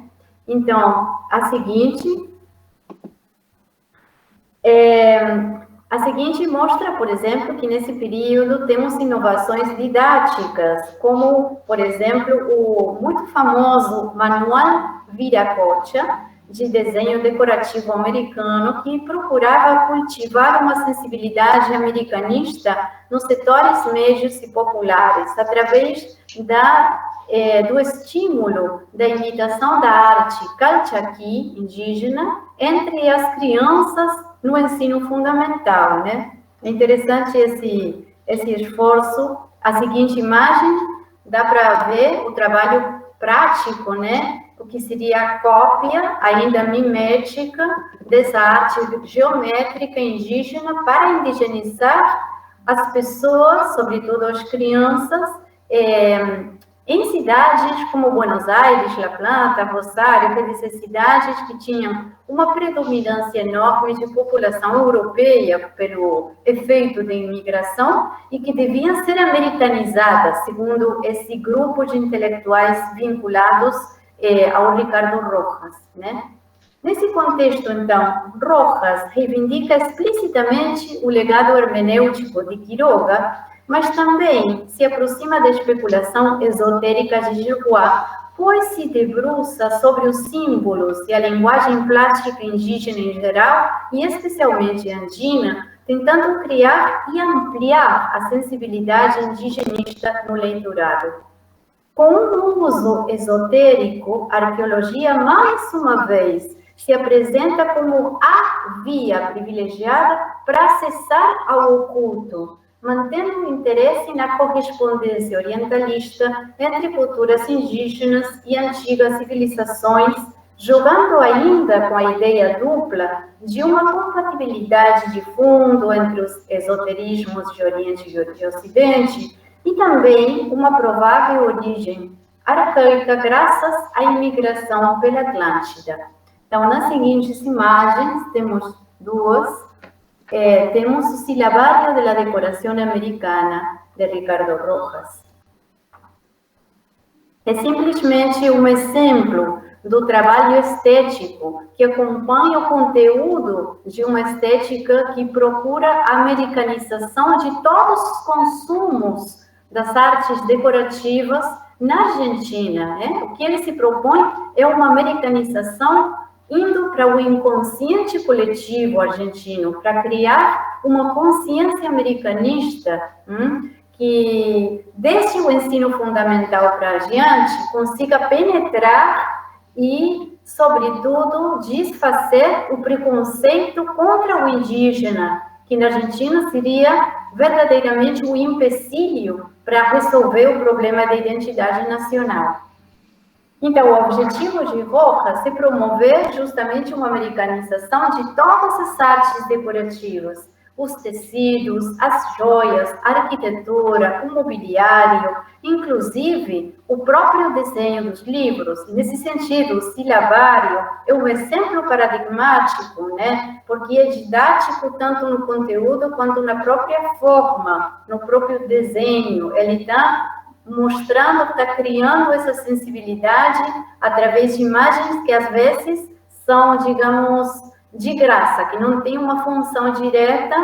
Então, a seguinte mostra, por exemplo, que nesse período temos inovações didáticas, como, por exemplo, o muito famoso Manual Viracocha, de desenho decorativo americano, que procurava cultivar uma sensibilidade americanista nos setores médios e populares, através do estímulo da imitação da arte calchaquí, indígena, entre as crianças no ensino fundamental, né? É interessante esse esforço. A seguinte imagem, dá para ver o trabalho prático, né? O que seria a cópia, ainda mimética, dessa arte geométrica indígena para indigenizar as pessoas, sobretudo as crianças, Em cidades como Buenos Aires, La Plata, Rosário, quer dizer, cidades que tinham uma predominância enorme de população europeia pelo efeito da imigração e que deviam ser americanizadas, segundo esse grupo de intelectuais vinculados ao Ricardo Rojas, né? Nesse contexto, então, Rojas reivindica explicitamente o legado hermenêutico de Quiroga, mas também se aproxima da especulação esotérica de Gilroy, pois se debruça sobre os símbolos e a linguagem plástica indígena em geral, e especialmente andina, tentando criar e ampliar a sensibilidade indigenista no leitorado. Com um uso esotérico, a arqueologia, mais uma vez, se apresenta como a via privilegiada para acessar ao oculto, mantendo o interesse na correspondência orientalista entre culturas indígenas e antigas civilizações, jogando ainda com a ideia dupla de uma compatibilidade de fundo entre os esoterismos de Oriente e de Ocidente e também uma provável origem arcaica graças à imigração pela Atlântida. Então, nas seguintes imagens, temos duas. Temos o Silabario da Decoração Americana, de Ricardo Rojas. É simplesmente um exemplo do trabalho estético que acompanha o conteúdo de uma estética que procura a americanização de todos os consumos das artes decorativas na Argentina, né? O que ele se propõe é uma americanização indo para o inconsciente coletivo argentino, para criar uma consciência americanista que, desde o ensino fundamental para adiante, consiga penetrar e, sobretudo, desfazer o preconceito contra o indígena, que na Argentina seria verdadeiramente um empecilho para resolver o problema da identidade nacional. Então, o objetivo de Rojas é promover justamente uma americanização de todas as artes decorativas, os tecidos, as joias, a arquitetura, o mobiliário, inclusive o próprio desenho dos livros. Nesse sentido, o silabário é um exemplo paradigmático, né? Porque é didático tanto no conteúdo quanto na própria forma, no próprio desenho. Ele está mostrando, está criando essa sensibilidade através de imagens que às vezes são, digamos, de graça, que não tem uma função direta,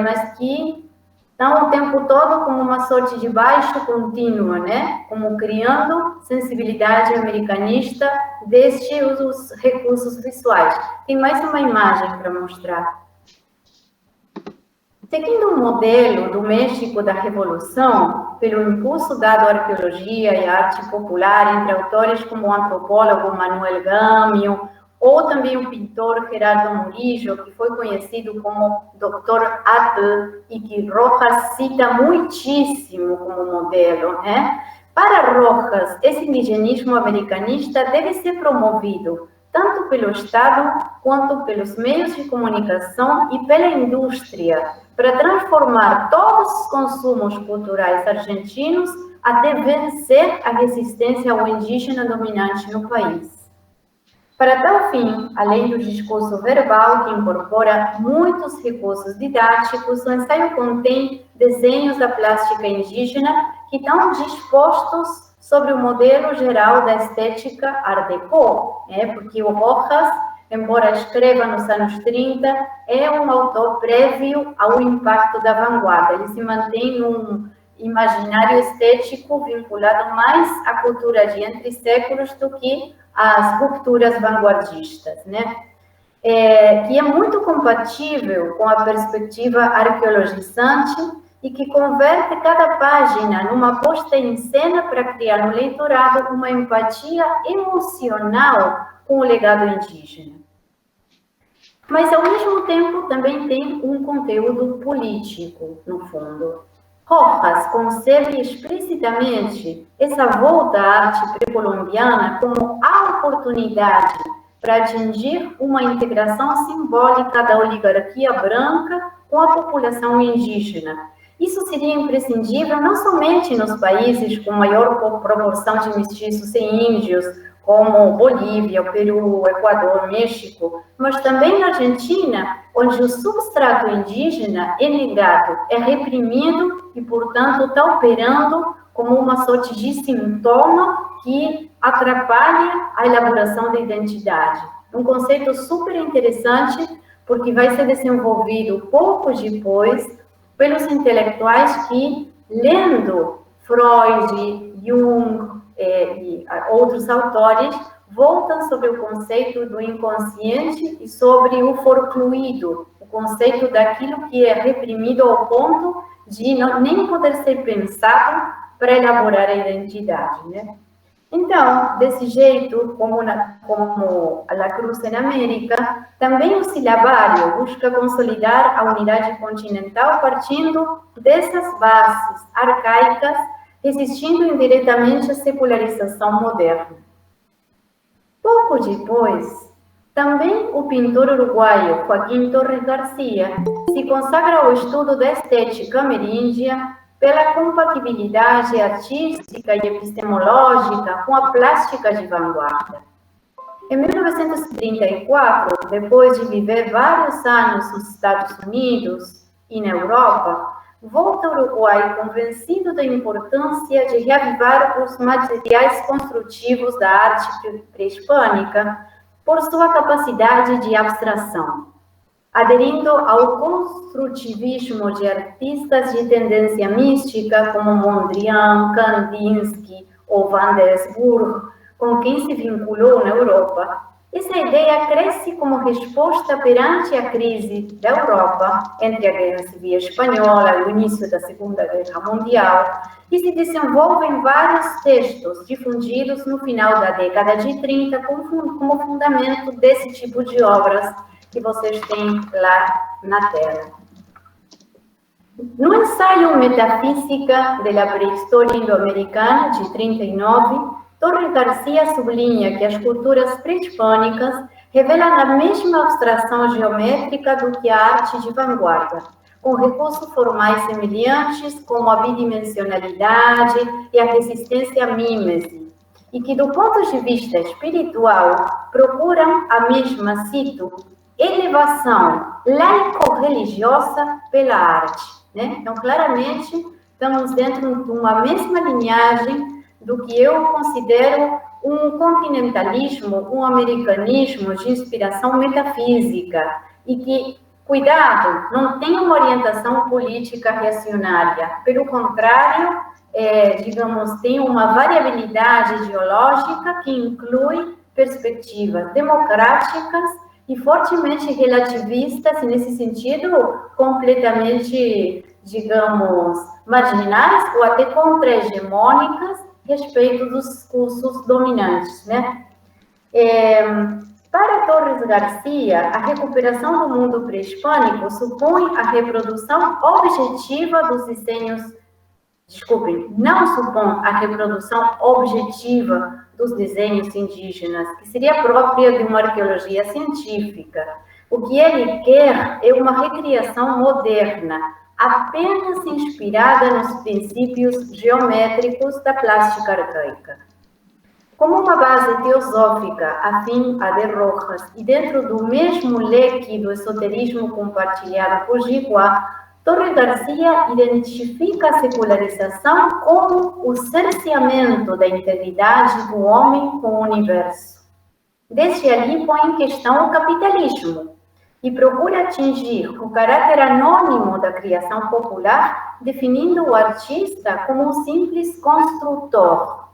mas que estão o tempo todo como uma sorte de baixo contínua, né? Como criando sensibilidade americanista desde os recursos visuais. Tem mais uma imagem para mostrar. Seguindo o modelo do México da Revolução, pelo impulso dado à arqueologia e à arte popular entre autores como o antropólogo Manuel Gamio, ou também o pintor Gerardo Murillo, que foi conhecido como Dr. Atl, e que Rojas cita muitíssimo como modelo, né? Para Rojas, esse indigenismo americanista deve ser promovido tanto pelo Estado quanto pelos meios de comunicação e pela indústria, para transformar todos os consumos culturais argentinos até vencer a resistência ao indígena dominante no país. Para tal fim, além do discurso verbal, que incorpora muitos recursos didáticos, o ensaio contém desenhos da plástica indígena que estão dispostos sobre o modelo geral da estética Art Deco, porque o Rojas, embora escreva nos anos 30, é um autor prévio ao impacto da vanguarda. Ele se mantém num imaginário estético vinculado mais à cultura de entre séculos do que às rupturas vanguardistas, né? Que é muito compatível com a perspectiva arqueologizante e que converte cada página numa posta em cena para criar no leitorado uma empatia emocional com o legado indígena. Mas, ao mesmo tempo, também tem um conteúdo político, no fundo. Rojas concebe explicitamente essa volta à arte pré-colombiana como a oportunidade para atingir uma integração simbólica da oligarquia branca com a população indígena, Isso seria imprescindível não somente nos países com maior proporção de mestiços e índios, como Bolívia, Peru, Equador, México, mas também na Argentina, onde o substrato indígena é negado, é reprimido e, portanto, está operando como uma sorte de sintoma que atrapalha a elaboração da identidade. Um conceito super interessante, porque vai ser desenvolvido pouco depois pelos intelectuais que, lendo Freud, Jung e outros autores, voltam sobre o conceito do inconsciente e sobre o forcluído, o conceito daquilo que é reprimido ao ponto de nem poder ser pensado para elaborar a identidade, né? Então, desse jeito, como a La Cruz na América, também o silabário busca consolidar a unidade continental partindo dessas bases arcaicas, resistindo indiretamente à secularização moderna. Pouco depois, também o pintor uruguaio Joaquim Torres Garcia se consagra ao estudo da estética ameríndia pela compatibilidade artística e epistemológica com a plástica de vanguarda. Em 1934, depois de viver vários anos nos Estados Unidos e na Europa, volta ao Uruguai convencido da importância de reavivar os materiais construtivos da arte pré-hispânica por sua capacidade de abstração, aderindo ao construtivismo de artistas de tendência mística como Mondrian, Kandinsky ou Van der Rohe, com quem se vinculou na Europa. Essa ideia cresce como resposta perante a crise da Europa entre a Guerra Civil Espanhola e o início da Segunda Guerra Mundial e se desenvolve em vários textos difundidos no final da década de 30 como fundamento desse tipo de obras que vocês têm lá na tela. No ensaio Metafísica da Pré-História Indo-Americana, de 39, Torres Garcia sublinha que as culturas pré-hispânicas revelam a mesma abstração geométrica do que a arte de vanguarda, com recursos formais semelhantes como a bidimensionalidade e a resistência à mímese, e que, do ponto de vista espiritual, procuram a mesma, cito, elevação laico-religiosa pela arte, né? Então, claramente, estamos dentro de uma mesma linhagem do que eu considero um continentalismo, um americanismo de inspiração metafísica e que, cuidado, não tem uma orientação política reacionária, pelo contrário, digamos, tem uma variabilidade ideológica que inclui perspectivas democráticas e fortemente relativistas, e nesse sentido, completamente, digamos, marginais ou até contra-hegemônicas respeito dos discursos dominantes, né? Para Torres Garcia, a recuperação do mundo pré-hispânico supõe a reprodução objetiva dos desenhos, não supõe a reprodução objetiva dos desenhos indígenas, que seria própria de uma arqueologia científica. O que ele quer é uma recriação moderna, apenas inspirada nos princípios geométricos da plástica arcaica. Como uma base teosófica afim a de Rojas e dentro do mesmo leque do esoterismo compartilhado por Giguá, Torres Garcia identifica a secularização como o cerceamento da integridade do homem com o universo. Desde ali põe em questão o capitalismo e procura atingir o caráter anônimo da criação popular, definindo o artista como um simples construtor.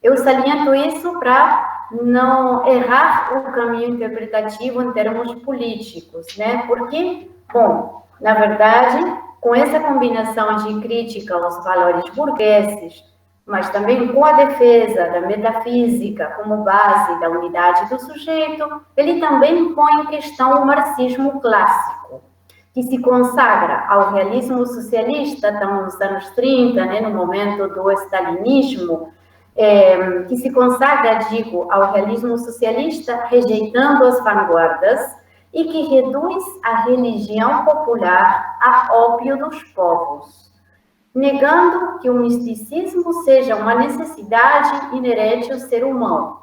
Eu saliento isso para não errar o caminho interpretativo em termos políticos, né? Porque, bom, na verdade, com essa combinação de crítica aos valores burgueses, mas também com a defesa da metafísica como base da unidade do sujeito, ele também põe em questão o marxismo clássico, que se consagra ao realismo socialista, estamos nos anos 30, né, no momento do stalinismo, que se consagra, digo, ao realismo socialista, rejeitando as vanguardas, e que reduz a religião popular a ópio dos povos, negando que o misticismo seja uma necessidade inerente ao ser humano.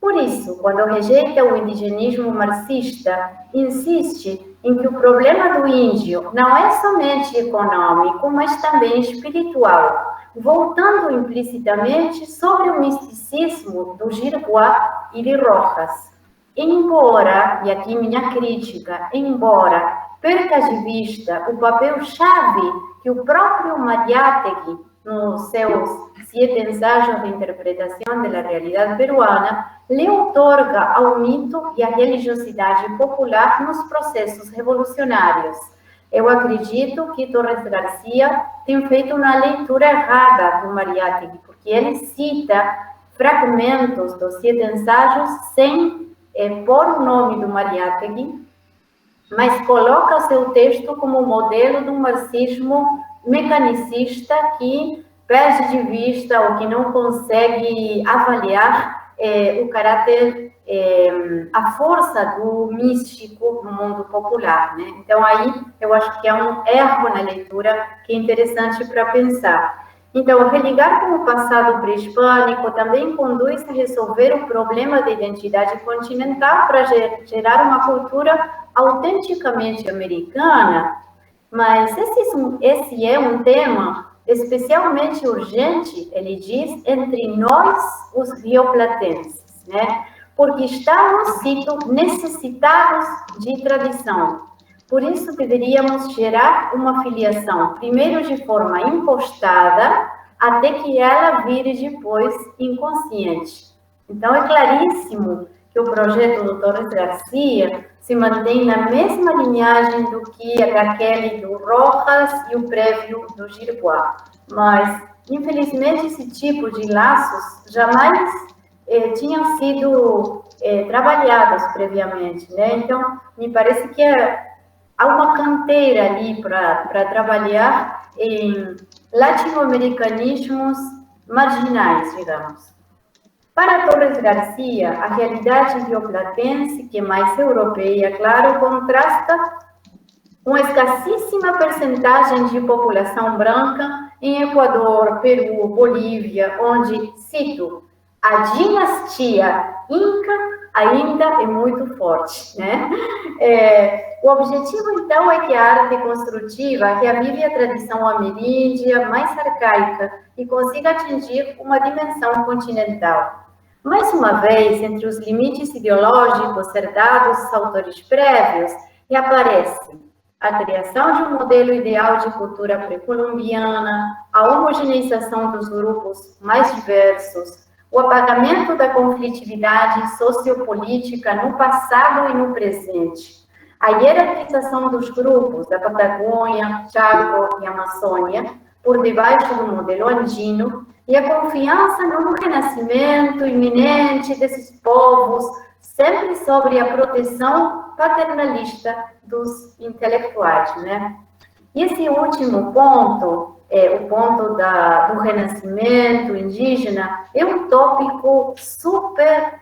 Por isso, quando rejeita o indigenismo marxista, insiste em que o problema do índio não é somente econômico, mas também espiritual, voltando implicitamente sobre o misticismo do Girguá e de Rojas. Embora, e aqui minha crítica, embora perca de vista o papel-chave que o próprio Mariátegui, nos seus 7 ensaios de interpretação da realidade peruana, lhe outorga ao mito e à religiosidade popular nos processos revolucionários. Eu acredito que Torres Garcia tem feito uma leitura errada do Mariátegui, porque ele cita fragmentos dos 7 ensaios sem pôr o nome do Mariátegui, mas coloca o seu texto como modelo de um marxismo mecanicista que perde de vista ou que não consegue avaliar o caráter, a força do místico no mundo popular, né? Então, aí, eu acho que é um erro na leitura que é interessante para pensar. Então, religar com o passado pré-hispânico também conduz a resolver o problema da identidade continental para gerar uma cultura autenticamente americana, mas esse é um tema especialmente urgente, ele diz, entre nós, os rioplatenses, né? Porque estamos, cito, necessitados de tradição. Por isso, deveríamos gerar uma filiação, primeiro de forma impostada, até que ela vire depois inconsciente. Então, é claríssimo que o projeto do Torres Garcia se mantém na mesma linhagem do que aquele do Rojas e o prévio do Girguá. Mas, infelizmente, esse tipo de laços jamais tinham sido trabalhados previamente, né? Então, me parece que há uma canteira ali para trabalhar em latino-americanismos marginais, digamos. Para Torres Garcia, a realidade rioplatense, que é mais europeia, claro, contrasta com a escassíssima percentagem de população branca em Equador, Peru, Bolívia, onde, cito, a dinastia Inca ainda é muito forte, né? O objetivo, então, é que a arte construtiva reavive a tradição ameríndia mais arcaica e consiga atingir uma dimensão continental. Mais uma vez, entre os limites ideológicos herdados dos autores prévios, reaparece a criação de um modelo ideal de cultura pré-colombiana, a homogeneização dos grupos mais diversos, o apagamento da conflitividade sociopolítica no passado e no presente, a hierarquização dos grupos da Patagônia, Chaco e Amazônia, por debaixo do modelo andino, e a confiança no renascimento iminente desses povos, sempre sobre a proteção paternalista dos intelectuais, né? E esse último ponto, o ponto do renascimento indígena, é um tópico super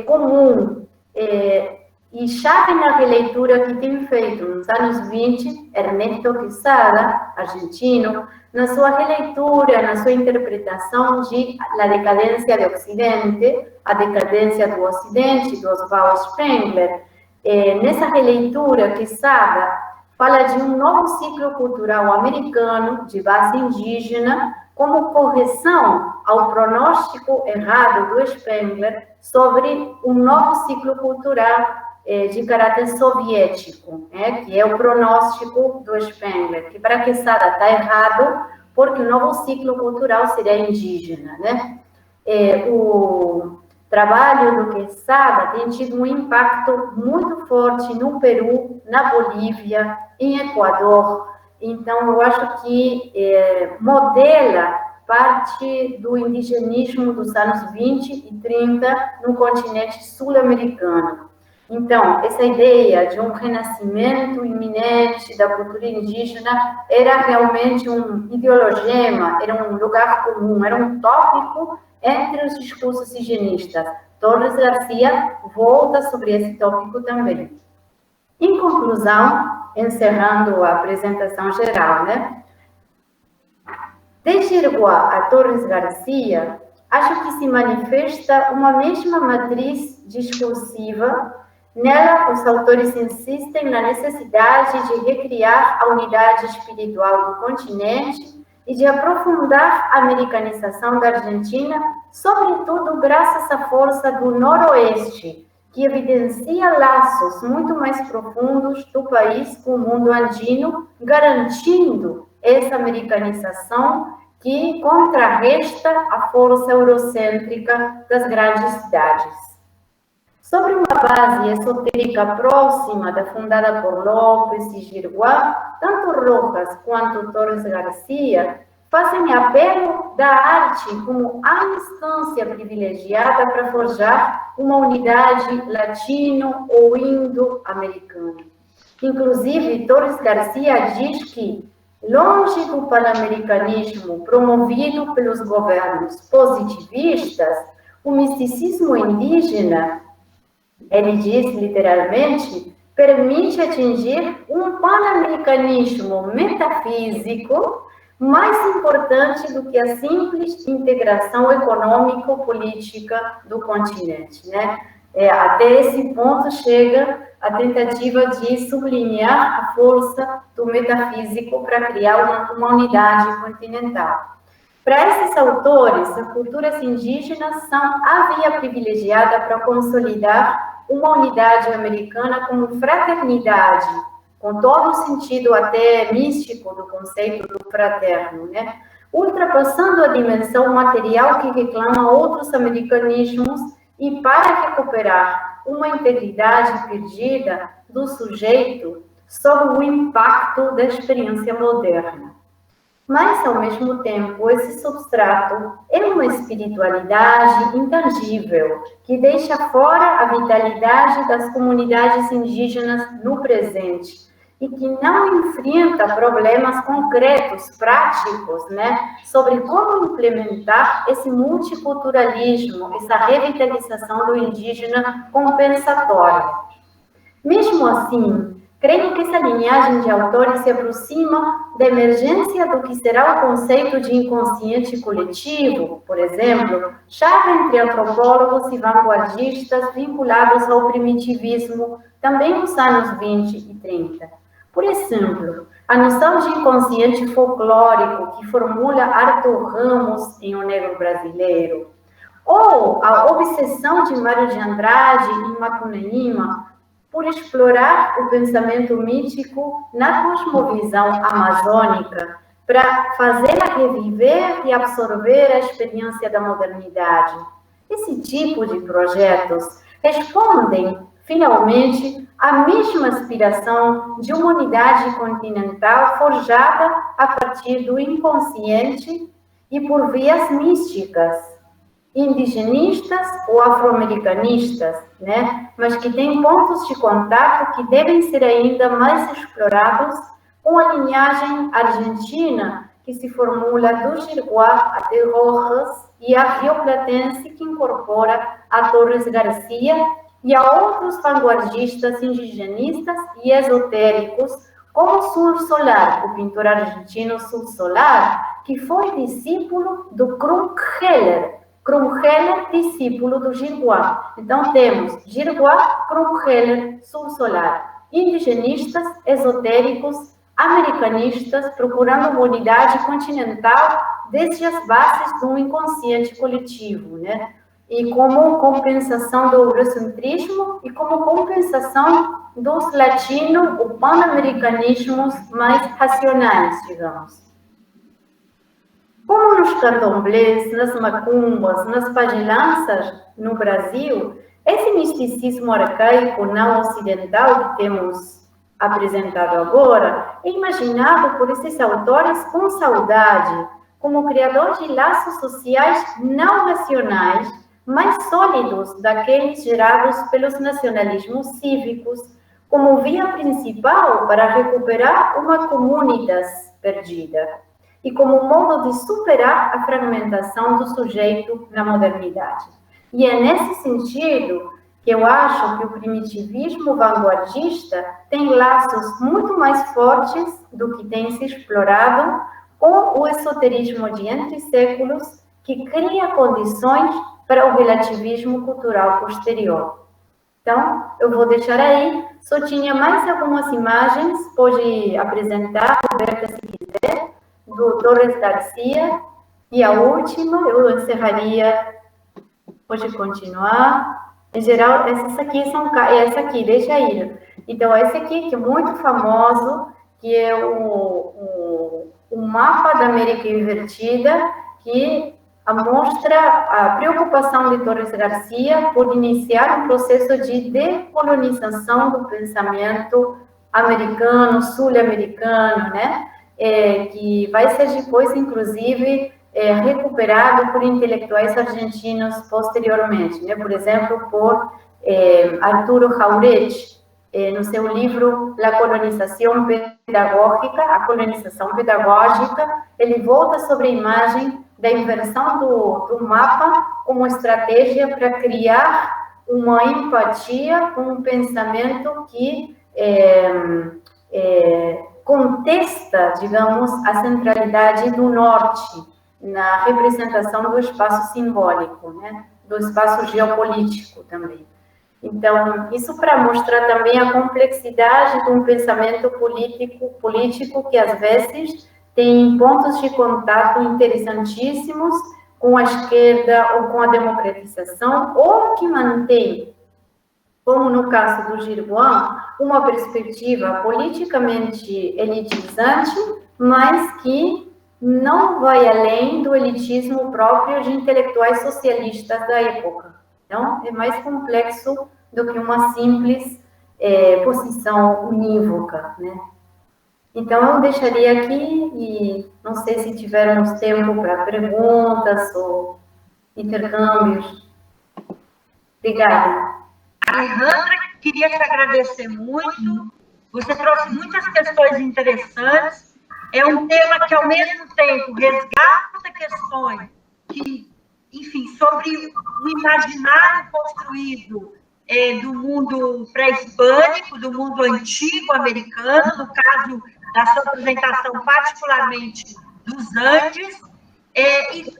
comum e chave na releitura que tem feito nos anos 20, Ernesto Quesada, argentino, na sua releitura, na sua interpretação de La Decadência do Ocidente, a decadência do Ocidente, do Oswald Spengler. Nessa releitura, Quesada fala de um novo ciclo cultural americano de base indígena como correção ao pronóstico errado do Spengler sobre um novo ciclo cultural de caráter soviético, que é o pronóstico do Spengler, que para Quesada está errado, porque o novo ciclo cultural seria indígena, né? O trabalho do Quesada tem tido um impacto muito forte no Peru, na Bolívia, em Equador. Então, eu acho que modela parte do indigenismo dos anos 20 e 30 no continente sul-americano. Então, essa ideia de um renascimento iminente da cultura indígena era realmente um ideologema, era um lugar comum, era um tópico entre os discursos higienistas. Torres Garcia volta sobre esse tópico também. Em conclusão, encerrando a apresentação geral, né? De Girguá a Torres Garcia, acho que se manifesta uma mesma matriz discursiva. Nela, os autores insistem na necessidade de recriar a unidade espiritual do continente e de aprofundar a americanização da Argentina, sobretudo graças à força do Noroeste, que evidencia laços muito mais profundos do país com o mundo andino, garantindo essa americanização que contrarresta a força eurocêntrica das grandes cidades. Sobre uma base esotérica próxima da fundada por López e Girguá, tanto Rojas quanto Torres Garcia fazem apelo da arte como a instância privilegiada para forjar uma unidade latino- ou indo-americana. Inclusive, Torres Garcia diz que, longe do pan-americanismo promovido pelos governos positivistas, o misticismo indígena, ele diz literalmente, permite atingir um pan-americanismo metafísico mais importante do que a simples integração econômico-política do continente, né? Até esse ponto chega a tentativa de sublinhar a força do metafísico para criar uma unidade continental. Para esses autores, as culturas indígenas são a via privilegiada para consolidar uma unidade americana como fraternidade, com todo o sentido até místico do conceito do fraterno, né? Ultrapassando a dimensão material que reclama outros americanismos e para recuperar uma integridade perdida do sujeito sob o impacto da experiência moderna. Mas, ao mesmo tempo, esse substrato é uma espiritualidade intangível, que deixa fora a vitalidade das comunidades indígenas no presente e que não enfrenta problemas concretos, práticos, né, sobre como implementar esse multiculturalismo, essa revitalização do indígena compensatória. Mesmo assim, creio que essa linhagem de autores se aproxima da emergência do que será o conceito de inconsciente coletivo, por exemplo, chave entre antropólogos e vanguardistas vinculados ao primitivismo, também nos anos 20 e 30. Por exemplo, a noção de inconsciente folclórico que formula Arthur Ramos em O Negro Brasileiro, ou a obsessão de Mário de Andrade em Macunaíma por explorar o pensamento mítico na cosmovisão amazônica, para fazê-la reviver e absorver a experiência da modernidade. Esse tipo de projetos respondem, finalmente, à mesma aspiração de uma unidade continental forjada a partir do inconsciente e por vias místicas, indigenistas ou afro-americanistas, né? Mas que têm pontos de contato que devem ser ainda mais explorados com a linhagem argentina que se formula do Girguá até Rojas e a rioplatense que incorpora a Torres Garcia e a outros vanguardistas indigenistas e esotéricos, como Sul Solar, o pintor argentino Sul Solar, que foi discípulo do Krumheller, discípulo do Girguá. Então, temos Girguá, Krumheller, Sul Solar, indigenistas, esotéricos, americanistas, procurando uma unidade continental desde as bases do inconsciente coletivo, né? E como compensação do eurocentrismo e como compensação dos latino- ou pan-americanismos mais racionais, digamos. Como nos candomblés, nas macumbas, nas pagelanças no Brasil, esse misticismo arcaico não ocidental que temos apresentado agora é imaginado por esses autores com saudade, como criador de laços sociais não racionais, mais sólidos daqueles gerados pelos nacionalismos cívicos, como via principal para recuperar uma comunidade perdida e como modo de superar a fragmentação do sujeito na modernidade. E é nesse sentido que eu acho que o primitivismo vanguardista tem laços muito mais fortes do que tem se explorado com o esoterismo de entre séculos, que cria condições para o relativismo cultural posterior. Então, eu vou deixar aí, só tinha mais algumas imagens, pode apresentar, Roberta, se quiser, do Torres Garcia, e a última, eu encerraria, pode continuar. Em geral, essas aqui são, essa aqui, deixa aí. Então, esse aqui, que é muito famoso, que é o mapa da América Invertida, que mostra a preocupação de Torres Garcia por iniciar um processo de decolonização do pensamento americano, sul-americano, né? Que vai ser depois, inclusive, recuperado por intelectuais argentinos posteriormente, né? Por exemplo, por Arturo Jauretche, no seu livro La Colonização Pedagógica, a colonização pedagógica, ele volta sobre a imagem da inversão do mapa como estratégia para criar uma empatia com um pensamento que contesta, digamos, a centralidade do norte na representação do espaço simbólico, né? Do espaço geopolítico também. Então, isso para mostrar também a complexidade de um pensamento político que, às vezes, tem pontos de contato interessantíssimos com a esquerda ou com a democratização, ou que mantém, como no caso do Girguan, uma perspectiva politicamente elitizante, mas que não vai além do elitismo próprio de intelectuais socialistas da época. Então, é mais complexo do que uma simples posição unívoca, né? Então, eu deixaria aqui e não sei se tivermos tempo para perguntas ou intercâmbios. Obrigada. Alejandra, queria te agradecer muito. Você trouxe muitas questões interessantes. É um tema que, ao mesmo tempo, resgata questões que, enfim, sobre o imaginário construído do mundo pré-hispânico, do mundo antigo americano, no caso da sua apresentação, particularmente dos Andes,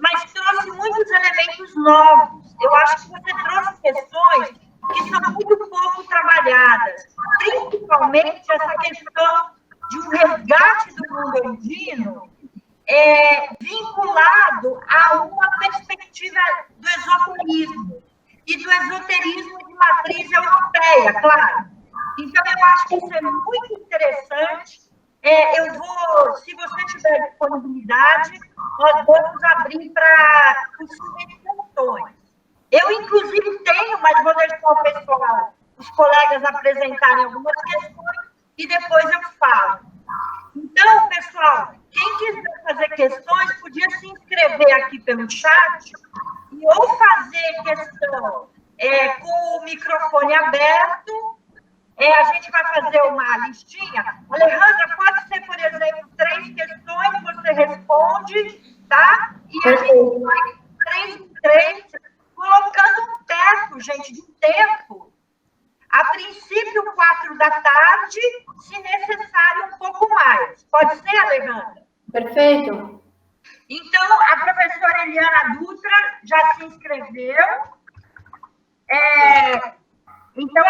mas trouxe muitos elementos novos. Eu acho que você trouxe questões que são muito pouco trabalhadas, principalmente essa questão de um resgate do mundo andino vinculado a uma perspectiva do esoterismo e do esoterismo de matriz europeia, claro. Então, eu acho que isso é muito interessante. Eu vou, se você tiver disponibilidade, nós vamos abrir para possíveis questões. Eu, inclusive, tenho, mas vou deixar o pessoal, os colegas apresentarem algumas questões e depois eu falo. Então, pessoal, quem quiser fazer questões, podia se inscrever aqui pelo chat e ou fazer questão com o microfone aberto. A gente vai fazer uma listinha. Alejandra, pode ser, por exemplo, 3 questões, você responde, tá? E a gente vai 3 em 3, colocando um teto, gente, de tempo. A princípio, 4 da tarde, se necessário, um pouco mais. Pode ser, Alejandra? Perfeito. Então, a professora Eliana Dutra já se inscreveu. Então,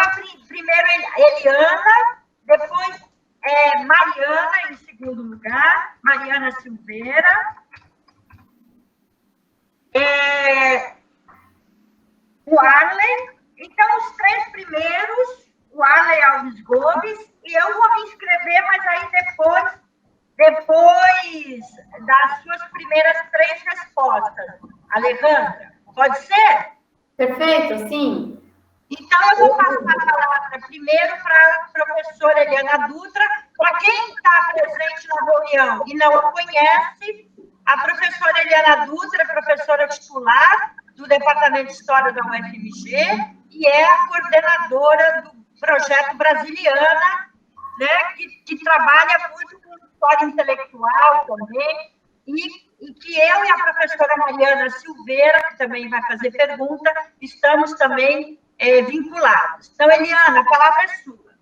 primeiro Eliana, depois Mariana, em segundo lugar, Mariana Silveira. O Arley. Então, os 3 primeiros, o Arley Alves Gomes, e eu vou me inscrever, mas aí depois das suas primeiras 3 respostas. Alejandra, pode ser? Perfeito, sim. Então, eu vou passar a palavra primeiro para a professora Eliana Dutra. Para quem está presente na reunião e não a conhece, a professora Eliana Dutra é professora titular do Departamento de História da UFMG e é a coordenadora do projeto Brasiliana, né, que trabalha muito com história intelectual também, e que eu e a professora Mariana Silveira, que também vai fazer pergunta, estamos também vinculados. Então, Eliana, a palavra é sua.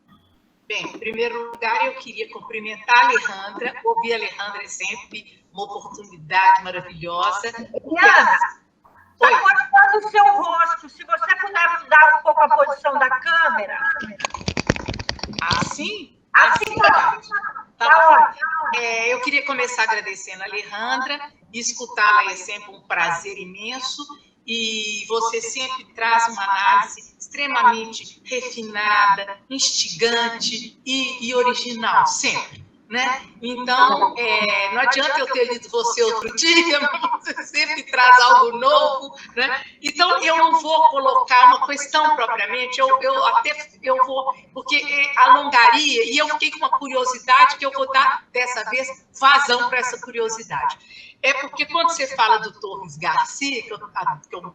Bem, em primeiro lugar, eu queria cumprimentar a Alejandra, ouvir a Alejandra é sempre uma oportunidade maravilhosa. Eliana, está cortando o seu rosto. Se você puder mudar um pouco a posição da câmera. Assim? Assim Tá. Tá ótimo. Eu queria começar agradecendo a Alejandra, e escutá-la é sempre um prazer imenso, e você sempre traz uma análise extremamente refinada, instigante e original, sempre. Né? Então, não adianta eu ter lido você outro dia, mas você sempre traz algo novo, né? Então, eu não vou colocar uma questão propriamente, eu vou, porque alongaria, e eu fiquei com uma curiosidade que eu vou dar, dessa vez, vazão para essa curiosidade. É porque quando você fala do Torres Garcia, que é um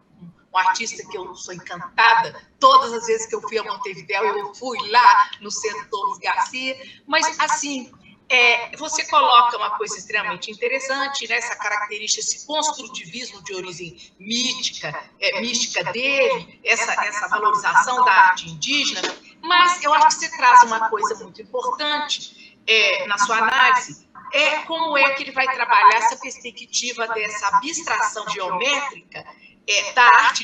artista que eu sou encantada, todas as vezes que eu fui a Montevidéu, eu fui lá no Centro Torres Garcia, mas, assim, você coloca uma coisa extremamente interessante, né? Essa característica, esse construtivismo de origem mística dele, essa valorização da arte indígena, mas eu acho que você traz uma coisa muito importante na sua análise, como é que ele vai trabalhar essa perspectiva dessa abstração geométrica da arte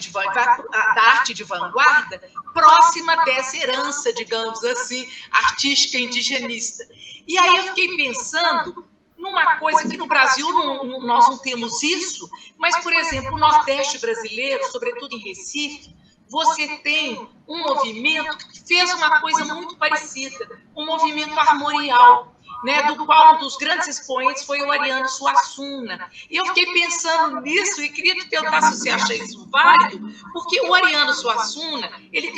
de vanguarda, próxima dessa herança, digamos assim, artística indigenista. E aí eu fiquei pensando numa coisa que no Brasil nós não temos isso, mas, por exemplo, o Nordeste brasileiro, sobretudo em Recife, você tem um movimento que fez uma coisa muito parecida, um movimento armorial, né, do qual um dos grandes expoentes foi o Ariano Suassuna. E eu fiquei pensando nisso e queria te perguntar se você acha isso válido, porque o Ariano Suassuna, ele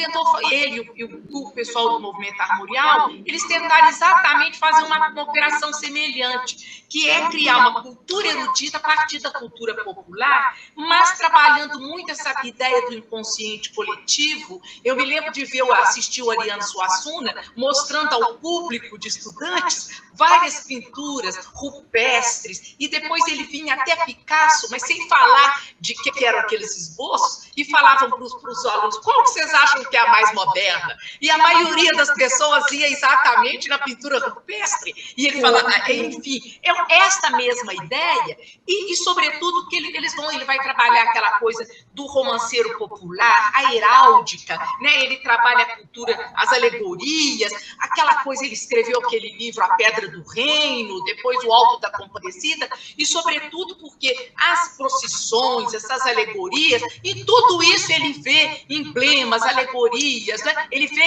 e o pessoal do movimento armorial, eles tentaram exatamente fazer uma operação semelhante, que é criar uma cultura erudita a partir da cultura popular, mas trabalhando muito essa ideia do inconsciente coletivo. Eu me lembro de assistir o Ariano Suassuna mostrando ao público de estudantes várias pinturas rupestres, e depois ele vinha até Picasso, mas sem falar de que eram aqueles esboços, e falavam para os alunos, qual que vocês acham que é a mais moderna? E a maioria das pessoas ia exatamente na pintura rupestre, e ele falava, enfim, é esta mesma ideia, e sobretudo, que ele vai trabalhar aquela coisa do romanceiro popular, a heráldica, né? Ele trabalha a cultura, as alegorias, aquela coisa, ele escreveu aquele livro, A Pedra do Reino, depois o Alto da Compadecida, e sobretudo porque as procissões, essas alegorias, e tudo isso ele vê emblemas, alegorias, né? Ele vê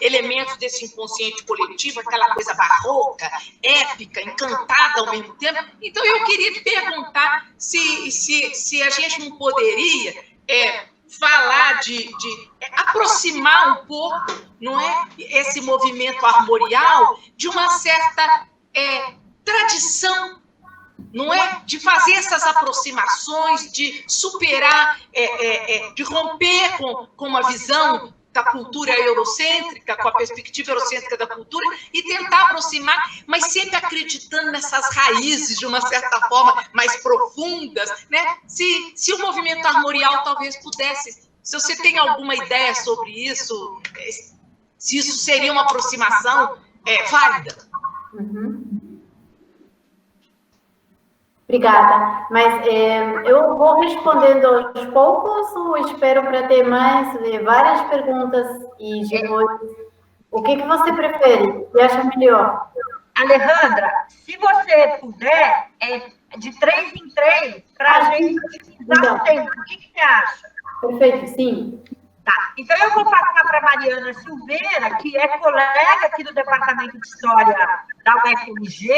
elementos desse inconsciente coletivo, aquela coisa barroca, épica, encantada ao mesmo tempo. Então eu queria te perguntar se a gente não poderia falar de aproximar um pouco, não é, esse movimento armorial de uma certa tradição, não é, de fazer essas aproximações, de superar, de romper com uma visão da cultura eurocêntrica, com a perspectiva eurocêntrica da cultura, e tentar aproximar, mas sempre acreditando nessas raízes, de uma certa forma, mais profundas, né? Se o movimento armorial talvez pudesse, se você tem alguma ideia sobre isso, se isso seria uma aproximação válida. Uhum. Obrigada, mas eu vou respondendo aos poucos ou espero para ter várias perguntas e depois, o que você prefere? O que acha melhor? Alejandra, se você puder, de 3 em 3, para a gente dar um tempo. O que você acha? Perfeito, sim. Tá, então eu vou passar para a Mariana Silveira, que é colega aqui do Departamento de História da UFMG,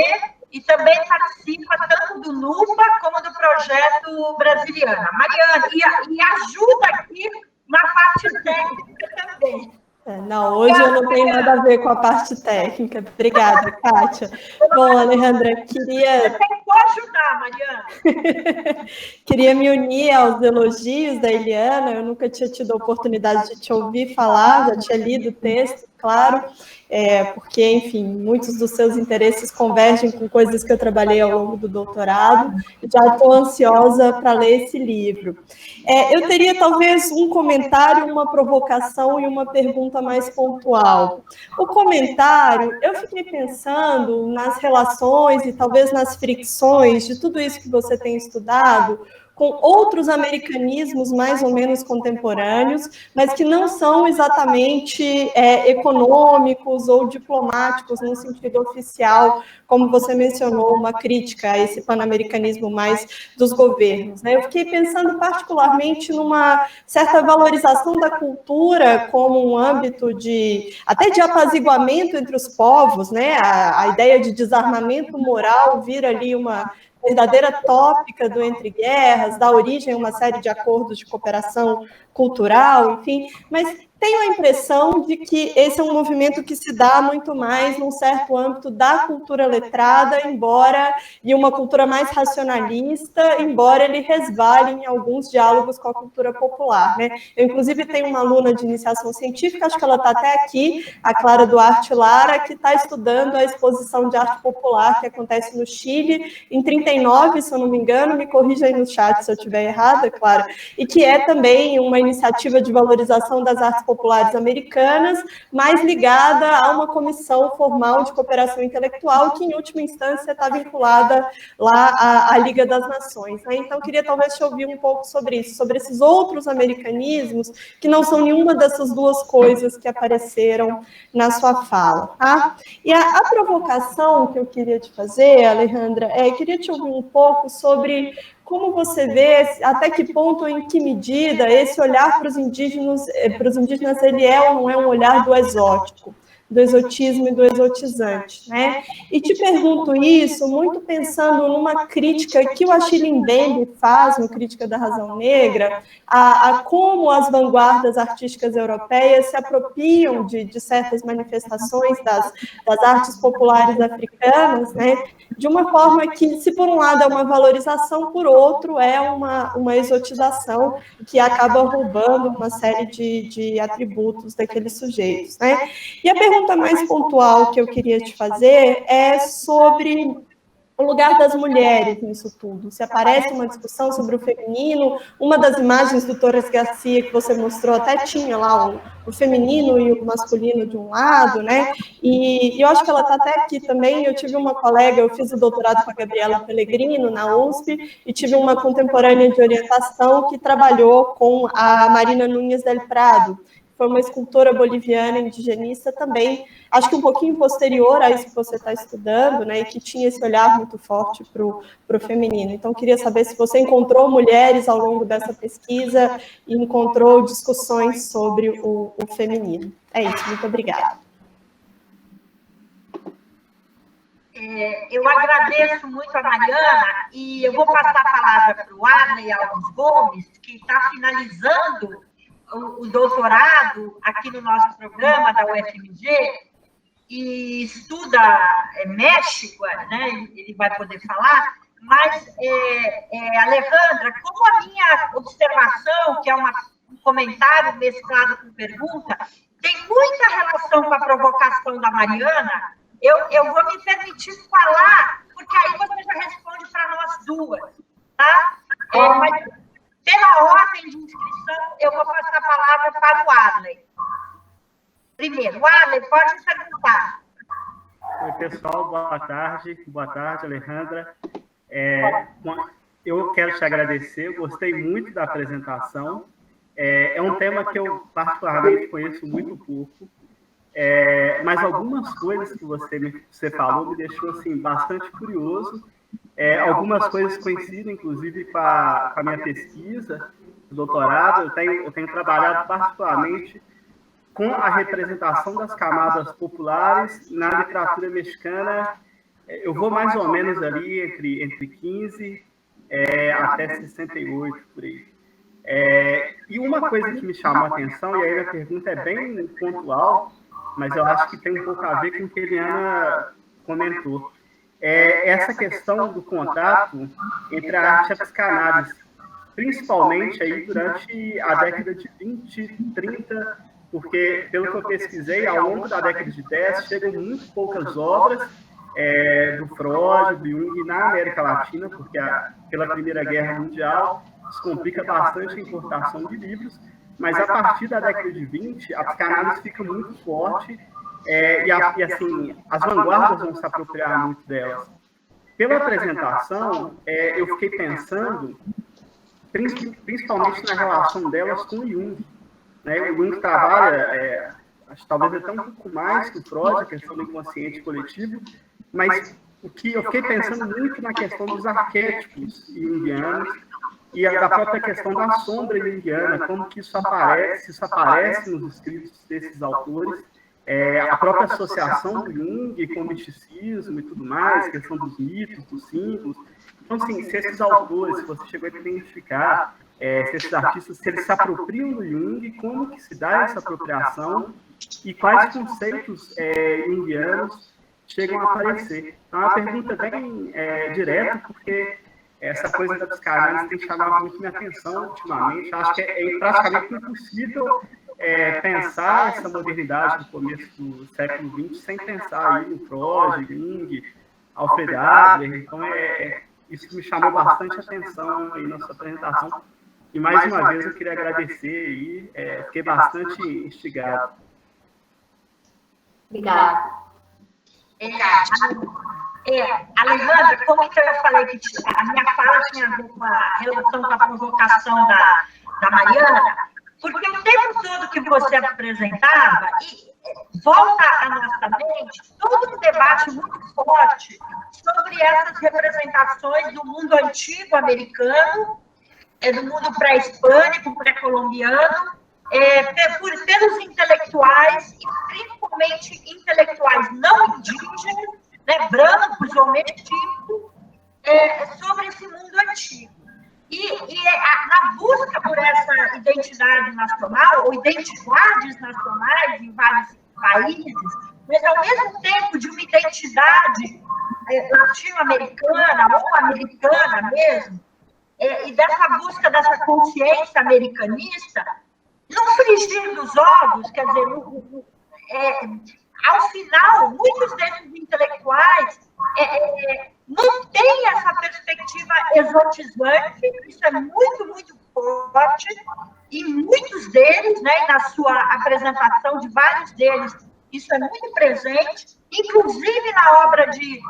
e também participa tanto do NUPA como do projeto Brasiliana. Mariana, e ajuda aqui na parte técnica também. Não, hoje eu não tenho nada a ver com a parte técnica. Obrigada, Kátia. Bom, Alejandra, queria vou ajudar, Mariana. Queria me unir aos elogios da Eliana. Eu nunca tinha tido a oportunidade de te ouvir falar, já tinha lido o texto, claro, porque, enfim, muitos dos seus interesses convergem com coisas que eu trabalhei ao longo do doutorado. Já estou ansiosa para ler esse livro. Eu teria, talvez, um comentário, uma provocação e uma pergunta mais pontual. O comentário, eu fiquei pensando nas relações e talvez nas fricções de tudo isso que você tem estudado com outros americanismos mais ou menos contemporâneos, mas que não são exatamente econômicos ou diplomáticos no sentido oficial, como você mencionou, uma crítica a esse pan-americanismo mais dos governos, né? Eu fiquei pensando particularmente numa certa valorização da cultura como um âmbito até de apaziguamento entre os povos, né? A ideia de desarmamento moral vira ali uma verdadeira tópica do Entre Guerras, dá origem a uma série de acordos de cooperação cultural, enfim, mas tenho a impressão de que esse é um movimento que se dá muito mais num certo âmbito da cultura letrada, e uma cultura mais racionalista, embora ele resvale em alguns diálogos com a cultura popular, né? Eu, inclusive, tenho uma aluna de iniciação científica, acho que ela está até aqui, a Clara Duarte Lara, que está estudando a exposição de arte popular que acontece no Chile, em 39, se eu não me engano, me corrija aí no chat se eu estiver errada, Clara, e que é também uma iniciativa de valorização das artes populares americanas, mais ligada a uma comissão formal de cooperação intelectual, que, em última instância, está vinculada lá à Liga das Nações, né? Então, queria talvez te ouvir um pouco sobre isso, sobre esses outros americanismos, que não são nenhuma dessas duas coisas que apareceram na sua fala, tá? E a provocação que eu queria te fazer, Alejandra, queria te ouvir um pouco sobre como você vê, até que ponto, em que medida, esse olhar para os indígenas, ele é ou não é um olhar do exótico, do exotismo e do exotizante, né? E te pergunto isso muito pensando numa crítica que o Achille Mbembe faz, no Crítica da Razão Negra, a como as vanguardas artísticas europeias se apropriam de certas manifestações das artes populares africanas, né? De uma forma que, se por um lado é uma valorização, por outro é uma exotização que acaba roubando uma série de atributos daqueles sujeitos, né? E a pergunta mais pontual que eu queria te fazer é sobre o lugar das mulheres nisso tudo. Se aparece uma discussão sobre o feminino, uma das imagens do Torres Garcia que você mostrou até tinha lá o feminino e o masculino de um lado, né? E eu acho que ela está até aqui também. Eu tive uma colega, eu fiz o doutorado com a Gabriela Pellegrino na USP, e tive uma contemporânea de orientação que trabalhou com a Marina Núñez del Prado, foi uma escultora boliviana indigenista também, acho que um pouquinho posterior a isso que você está estudando, né, e que tinha esse olhar muito forte para o feminino. Então, queria saber se você encontrou mulheres ao longo dessa pesquisa e encontrou discussões sobre o feminino. É isso, muito obrigada. Eu agradeço muito a Mariana, e eu vou passar a palavra para o Arley Alves Gomes, que está finalizando o doutorado aqui no nosso programa da UFMG e estuda México, né? Ele vai poder falar, mas, Alejandra, como a minha observação, que é um comentário mesclado com pergunta, tem muita relação com a provocação da Mariana, eu vou me permitir falar, porque aí você já responde para nós duas, tá? Mas, pela ordem de inscrição, eu vou passar a palavra para o Arley. Primeiro, Arley, pode perguntar. Oi, pessoal, boa tarde. Boa tarde, Alejandra. Eu quero te agradecer, gostei muito da apresentação. É um tema que eu particularmente conheço muito pouco, mas algumas coisas que você falou me deixou assim, bastante curioso. Algumas coisas coincidem, inclusive, com a minha pesquisa, doutorado. Eu tenho trabalhado particularmente com a representação das camadas populares na literatura mexicana. Eu vou mais ou menos ali entre 15 até 68, por aí. E uma coisa que me chamou a atenção, e aí a pergunta é bem pontual, mas eu acho que tem um pouco a ver com o que a Eliana comentou. é essa questão do contato entre a arte e a psicanálise, principalmente aí durante a década de 20, 30, porque, pelo que eu pesquisei, ao longo da década de 10, chegam muito poucas obras do Freud, do Jung na América Latina, porque pela Primeira Guerra Mundial isso complica bastante a importação de livros, mas a partir da década de 20, a psicanálise fica muito forte e assim, as vanguardas vão se apropriar muito delas. Pela apresentação, eu fiquei pensando principalmente na relação delas com o Jung. Né? O Jung trabalha, acho que talvez até um pouco mais que o Freud, a questão do inconsciente coletivo, mas o que eu fiquei pensando muito na questão dos arquétipos jungianos e da própria questão da sombra jungiana, como que isso aparece nos escritos desses autores, a própria associação do Jung com o misticismo e tudo mais, questão dos mitos, dos símbolos. Então, assim, se esses autores, se você chegou a identificar, se esses artistas, se eles se apropriam do Jung, como que se dá essa apropriação e quais conceitos jungianos chegam a aparecer. Então, é uma pergunta bem direta, porque essa coisa da psicanálise tem chamado muito minha atenção ultimamente. Acho que é praticamente impossível pensar essa modernidade do começo do século XX sem pensar aí no Freud, Jung, Alfred Adler. Então, isso me chamou bastante atenção aí na sua apresentação. E, mais uma vez, eu queria agradecer e fiquei bastante instigado. Obrigada. Alejandra, como então eu falei que a minha fala tinha a ver com a relação com a provocação da Mariana, porque o tempo todo que você apresentava, e volta à nossa mente todo um debate muito forte sobre essas representações do mundo antigo americano, do mundo pré-hispânico, pré-colombiano, pelos intelectuais, e principalmente intelectuais não indígenas, né, brancos ou mestiços, sobre esse mundo antigo. Na busca por essa identidade nacional, ou identidades nacionais em vários países, mas ao mesmo tempo de uma identidade latino-americana ou americana mesmo, e dessa busca dessa consciência americanista, no frigir dos ovos, quer dizer, ao final, muitos desses intelectuais não têm essa perspectiva exotizante, isso é muito, muito forte, e muitos deles, né, na sua apresentação de vários deles, isso é muito presente, inclusive na obra de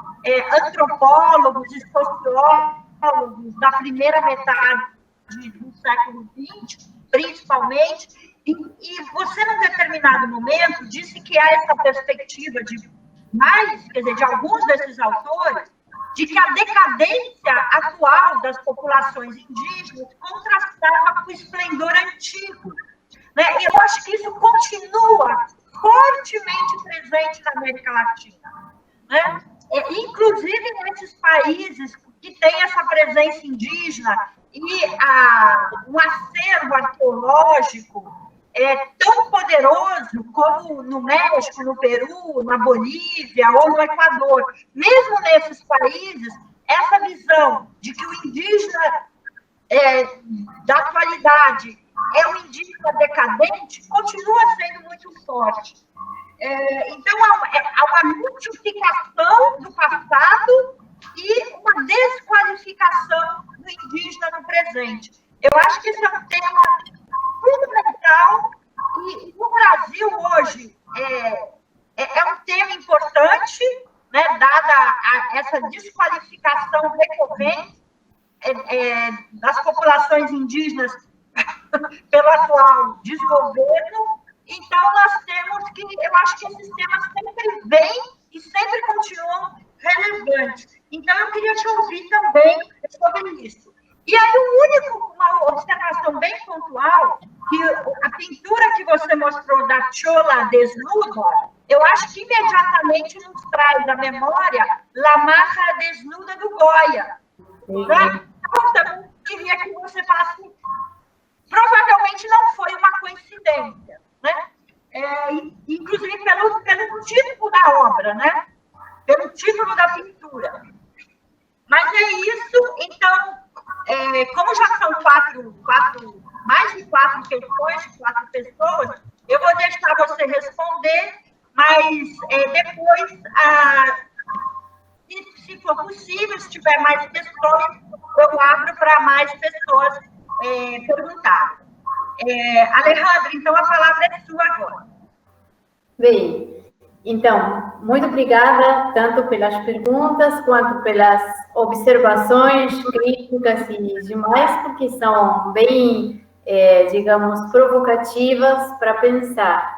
antropólogos e sociólogos da primeira metade do século XX, principalmente, e você, num determinado momento, disse que há essa perspectiva de alguns desses autores, de que a decadência atual das populações indígenas contrastava com o esplendor antigo. Né? E eu acho que isso continua fortemente presente na América Latina. Né? Inclusive nesses países que têm essa presença indígena e um acervo arqueológico tão poderoso como no México, no Peru, na Bolívia ou no Equador. Mesmo nesses países, essa visão de que o indígena da atualidade é um indígena decadente continua sendo muito forte. Então, há uma multiplicação do passado e uma desqualificação do indígena no presente. Eu acho que esse é um tema fundamental e no Brasil hoje é um tema importante, né, dada essa desqualificação recorrente das populações indígenas pelo atual desgoverno. Então, nós temos que, eu acho que esses temas sempre vêm e sempre continuam relevantes. Então, eu queria te ouvir também sobre isso. E aí, uma observação bem pontual, que a pintura que você mostrou da Chola desnuda, eu acho que imediatamente nos traz à memória La Marra Desnuda do Goya. Né? Então, eu queria que você falasse, provavelmente não foi uma coincidência, né? Inclusive pelo título da obra, né? Pelo título da pintura. é isso. Então, como já são mais de 4 questões, de 4 pessoas, eu vou deixar você responder, mas depois, se for possível, se tiver mais questões, eu abro para mais pessoas perguntarem. Alejandra, então a palavra é sua agora. Bem, então, muito obrigada tanto pelas perguntas quanto pelas observações, críticas e demais, porque são bem, digamos, provocativas para pensar.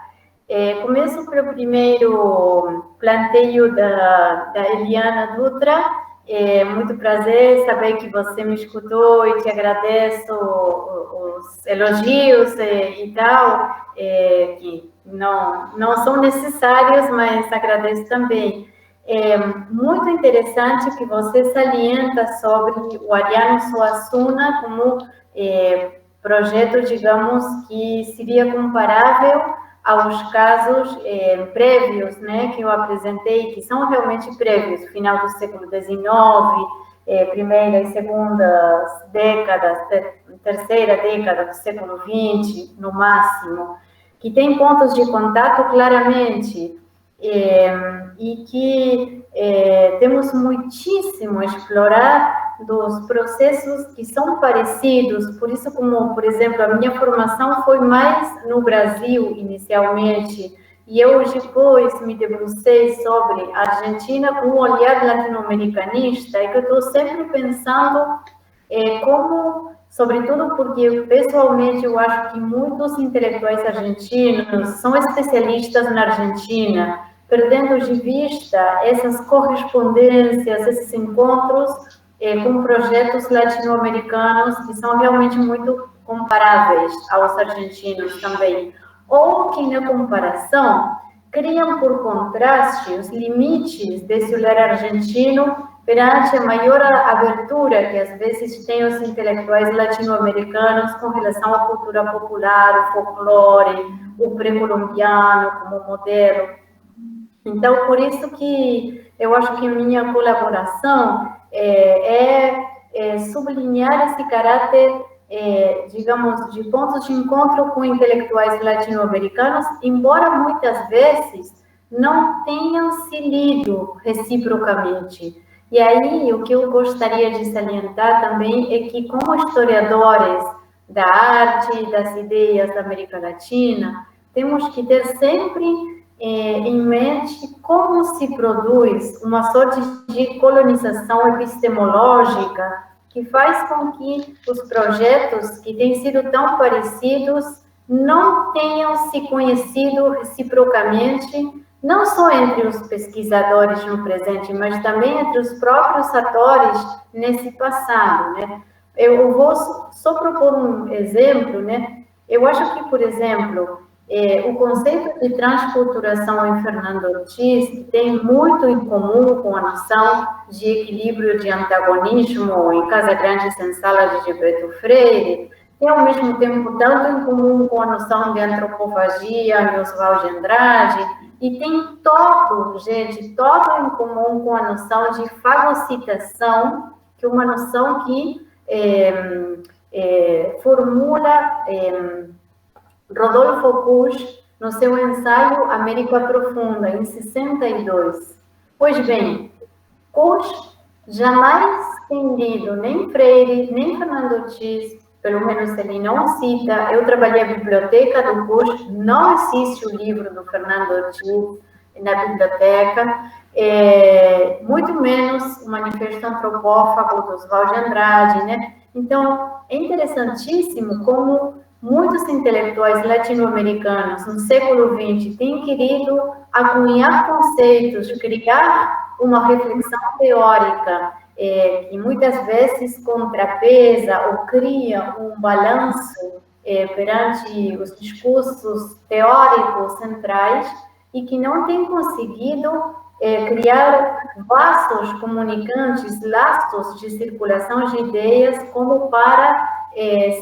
Começo pelo primeiro planteio da Eliana Dutra. Muito prazer saber que você me escutou e te agradeço os elogios e tal, que não são necessários, mas agradeço também. Muito interessante que você salienta sobre o Ariano Suassuna como projeto, digamos, que seria comparável aos casos prévios, né, que eu apresentei, que são realmente prévios, final do século XIX, primeira e segunda décadas, terceira década do século XX, no máximo, que tem pontos de contato claramente, e que temos muitíssimo a explorar dos processos que são parecidos, por isso, como, por exemplo, a minha formação foi mais no Brasil, inicialmente, e eu depois me debrucei sobre a Argentina com um olhar latino-americanista, e que eu estou sempre pensando como, sobretudo porque, pessoalmente, eu acho que muitos intelectuais argentinos são especialistas na Argentina, perdendo de vista essas correspondências, esses encontros com projetos latino-americanos que são realmente muito comparáveis aos argentinos também, ou que, na comparação, criam por contraste os limites desse olhar argentino perante a maior abertura que às vezes têm os intelectuais latino-americanos com relação à cultura popular, o folclore, o pré-colombiano como modelo. Então, por isso que eu acho que minha colaboração é sublinhar esse caráter, digamos, de pontos de encontro com intelectuais latino-americanos, embora muitas vezes não tenham se lido reciprocamente. E aí, o que eu gostaria de salientar também é que, como historiadores da arte e das ideias da América Latina, temos que ter sempre em mente como se produz uma sorte de colonização epistemológica que faz com que os projetos que têm sido tão parecidos não tenham se conhecido reciprocamente, não só entre os pesquisadores no presente, mas também entre os próprios atores nesse passado, né? Eu vou só propor um exemplo, né? Eu acho que, por exemplo, o conceito de transculturação em Fernando Ortiz tem muito em comum com a noção de equilíbrio de antagonismo em Casa Grande Senzala de Gilberto Freire, e ao mesmo tempo tanto em comum com a noção de antropofagia em Oswald de Andrade, e tem todo em comum com a noção de fagocitação, que é uma noção que formula Rodolfo Kusch no seu ensaio América Profunda, em 62. Pois bem, Kusch jamais tem lido nem Freire, nem Fernando Ortiz, pelo menos ele não cita. Eu trabalhei na biblioteca do Kusch, não existe o livro do Fernando Ortiz na biblioteca, muito menos o Manifesto Antropófago do Oswald de Andrade, né? Então, é interessantíssimo como muitos intelectuais latino-americanos no século XX têm querido acunhar conceitos, criar uma reflexão teórica que muitas vezes contrapesa ou cria um balanço perante os discursos teóricos centrais e que não tem conseguido criar vasos comunicantes, laços de circulação de ideias como para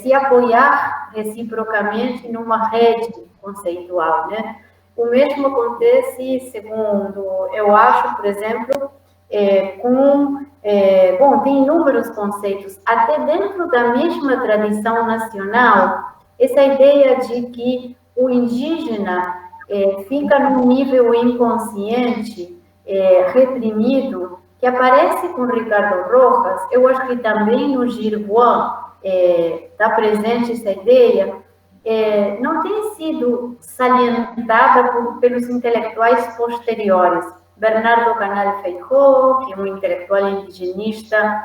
se apoiar reciprocamente numa rede conceitual, né? O mesmo acontece, segundo, eu acho, por exemplo, bom, tem inúmeros conceitos, até dentro da mesma tradição nacional, essa ideia de que o indígena fica num nível inconsciente, reprimido, que aparece com Ricardo Rojas. Eu acho que também no Girguan está presente essa ideia, não tem sido salientada pelos intelectuais posteriores. Bernardo Canal Feijó, que é um intelectual indigenista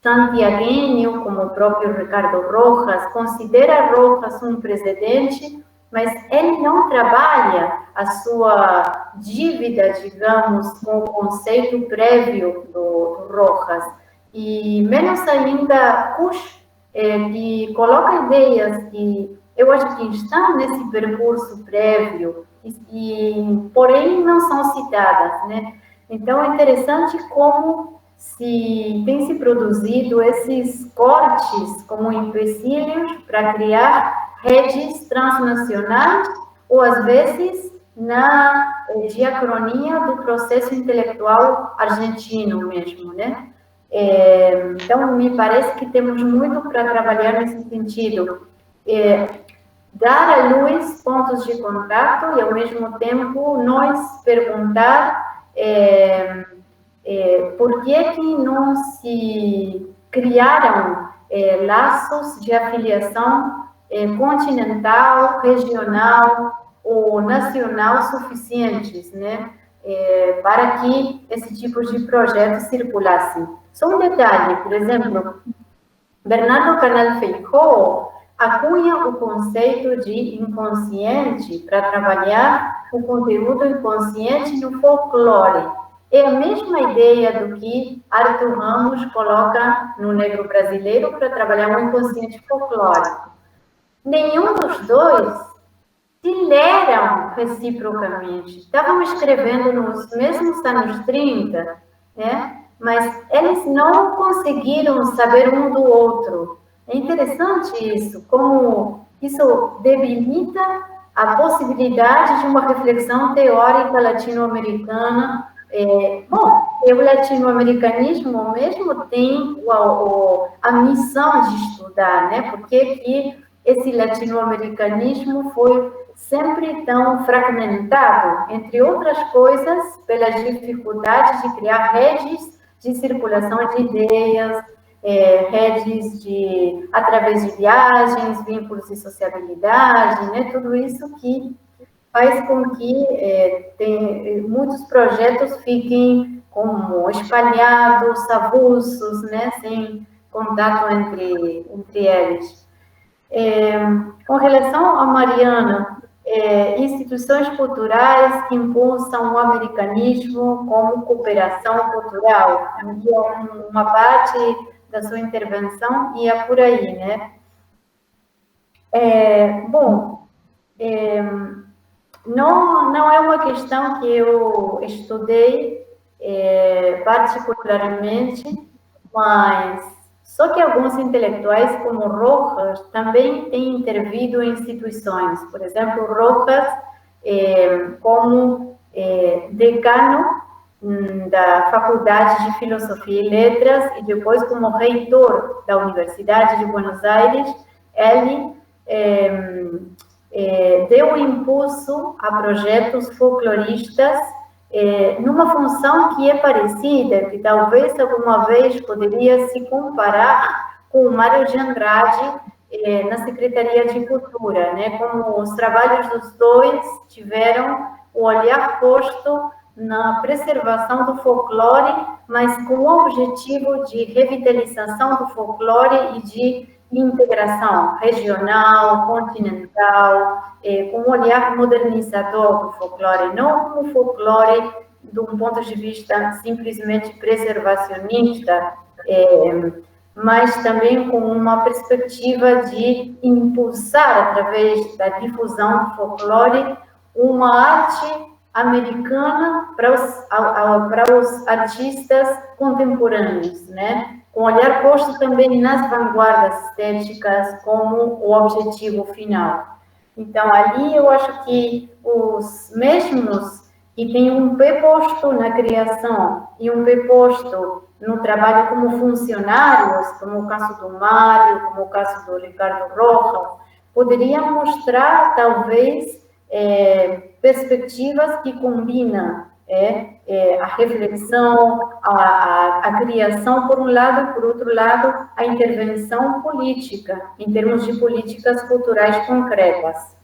santiagueño, como o próprio Ricardo Rojas, considera Rojas um precedente, mas ele não trabalha a sua dívida, digamos, com o conceito prévio do Rojas. E menos ainda Kusch, que coloca ideias que eu acho que estão nesse percurso prévio, porém não são citadas, né? Então, é interessante como tem se produzido esses cortes como empecilhos para criar redes transnacionais, ou às vezes na diacronia do processo intelectual argentino mesmo, né? Então, me parece que temos muito para trabalhar nesse sentido. Dar à luz pontos de contato e, ao mesmo tempo, nós perguntar por que não se criaram laços de afiliação continental, regional ou nacional suficientes, né, para que esse tipo de projeto circulasse. Só um detalhe, por exemplo, Bernardo Canal Feijó acunha o conceito de inconsciente para trabalhar o conteúdo inconsciente no folclore. É a mesma ideia do que Arthur Ramos coloca no Negro Brasileiro para trabalhar o inconsciente folclórico. Nenhum dos dois se leram reciprocamente. Estavam escrevendo nos mesmos anos 30, né? Mas eles não conseguiram saber um do outro. É interessante isso, como isso debilita a possibilidade de uma reflexão teórica latino-americana. O latino-americanismo mesmo tem a missão de estudar, né? Porque que esse latino-americanismo foi sempre tão fragmentado, entre outras coisas, pelas dificuldades de criar redes de circulação de ideias, redes através de viagens, vínculos de sociabilidade, né? Tudo isso que faz com que muitos projetos fiquem como espalhados, avulsos, né? Sem contato entre eles. Com relação a Mariana, instituições culturais que impulsam o americanismo como cooperação cultural. Uma parte da sua intervenção ia por aí, né? Não é uma questão que eu estudei particularmente, mas só que alguns intelectuais, como Rojas, também têm intervido em instituições. Por exemplo, Rojas, como decano da Faculdade de Filosofia e Letras e depois como reitor da Universidade de Buenos Aires, ele deu impulso a projetos folcloristas numa função que é parecida, que talvez alguma vez poderia se comparar com o Mário de Andrade na Secretaria de Cultura, né? Como os trabalhos dos dois tiveram o olhar posto na preservação do folclore, mas com o objetivo de revitalização do folclore e de integração regional, continental, com um olhar modernizador do folclore, não como folclore de um ponto de vista simplesmente preservacionista, mas também com uma perspectiva de impulsar, através da difusão do folclore, uma arte americana para os artistas contemporâneos, né? Com olhar posto também nas vanguardas estéticas como o objetivo final. Então, ali eu acho que os mesmos e tem um pé posto na criação e um pé posto no trabalho como funcionários, como o caso do Mário, como o caso do Ricardo Rojas, poderiam mostrar, talvez, perspectivas que combinam a reflexão, a criação, por um lado, e, por outro lado, a intervenção política, em termos de políticas culturais concretas.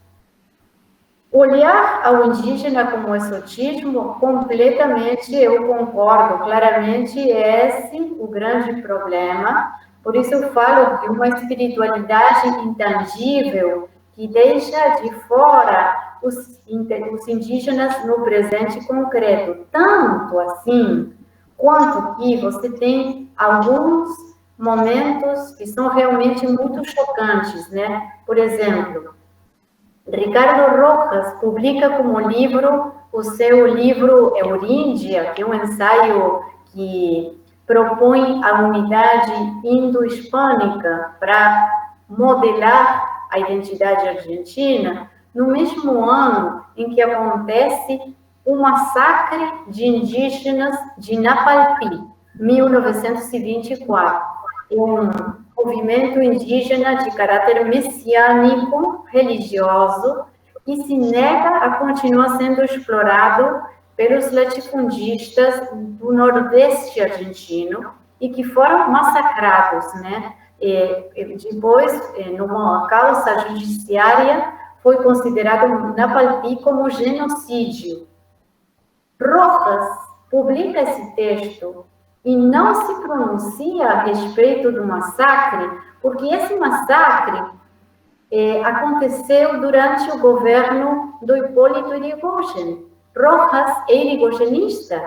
Olhar ao indígena como exotismo, completamente eu concordo, claramente esse o grande problema. Por isso eu falo de uma espiritualidade intangível que deixa de fora os indígenas no presente concreto. Tanto assim, quanto que você tem alguns momentos que são realmente muito chocantes, né? Por exemplo, Ricardo Rojas publica como livro o seu livro Euríndia, que é um ensaio que propõe a unidade indo-hispânica para modelar a identidade argentina, no mesmo ano em que acontece o massacre de indígenas de Napalpí, 1924. É um movimento indígena de caráter messiânico, religioso, e se nega a continuar sendo explorado pelos latifundistas do Nordeste argentino e que foram massacrados, né? Depois, numa causa judiciária, foi considerado Napalpí como genocídio. Rojas publica esse texto e não se pronuncia a respeito do massacre, porque esse massacre aconteceu durante o governo do Hipólito Yrigoyen. Rojas é irigoyenista,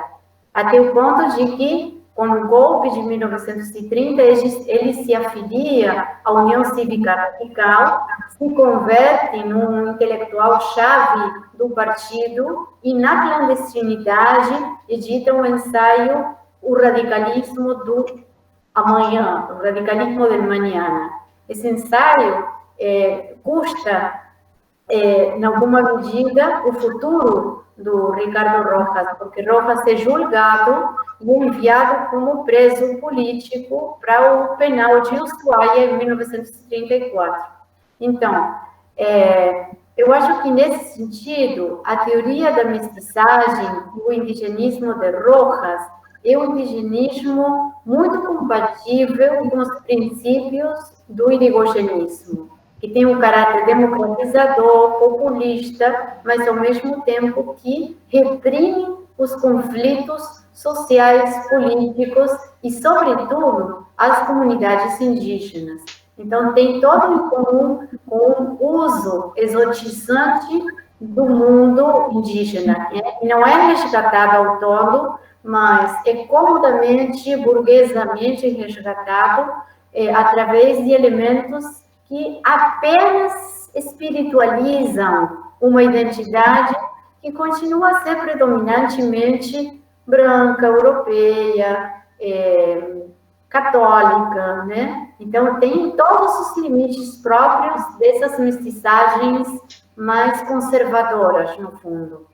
até o ponto de que, com o golpe de 1930, ele se afilia à União Cívica Radical, se converte num intelectual-chave do partido e, na clandestinidade, edita um ensaio, O Radicalismo do Amanhã, O Radicalismo del Mañana. Esse ensaio custa, em alguma medida, o futuro do Ricardo Rojas, porque Rojas é julgado e enviado como preso político para o penal de Ushuaia em 1934. Então, eu acho que, nesse sentido, a teoria da mestiçagem e o indigenismo de Rojas é um indigenismo muito compatível com os princípios do irigoyenismo, que tem um caráter democratizador, populista, mas, ao mesmo tempo, que reprime os conflitos sociais, políticos e, sobretudo, as comunidades indígenas. Então, tem todo em comum com o uso exotizante do mundo indígena. Não é resgatado ao todo, mas é comodamente, burguesamente resgatado através de elementos que apenas espiritualizam uma identidade que continua a ser predominantemente branca, europeia, católica, né? Então, tem todos os limites próprios dessas mestiçagens mais conservadoras, no fundo.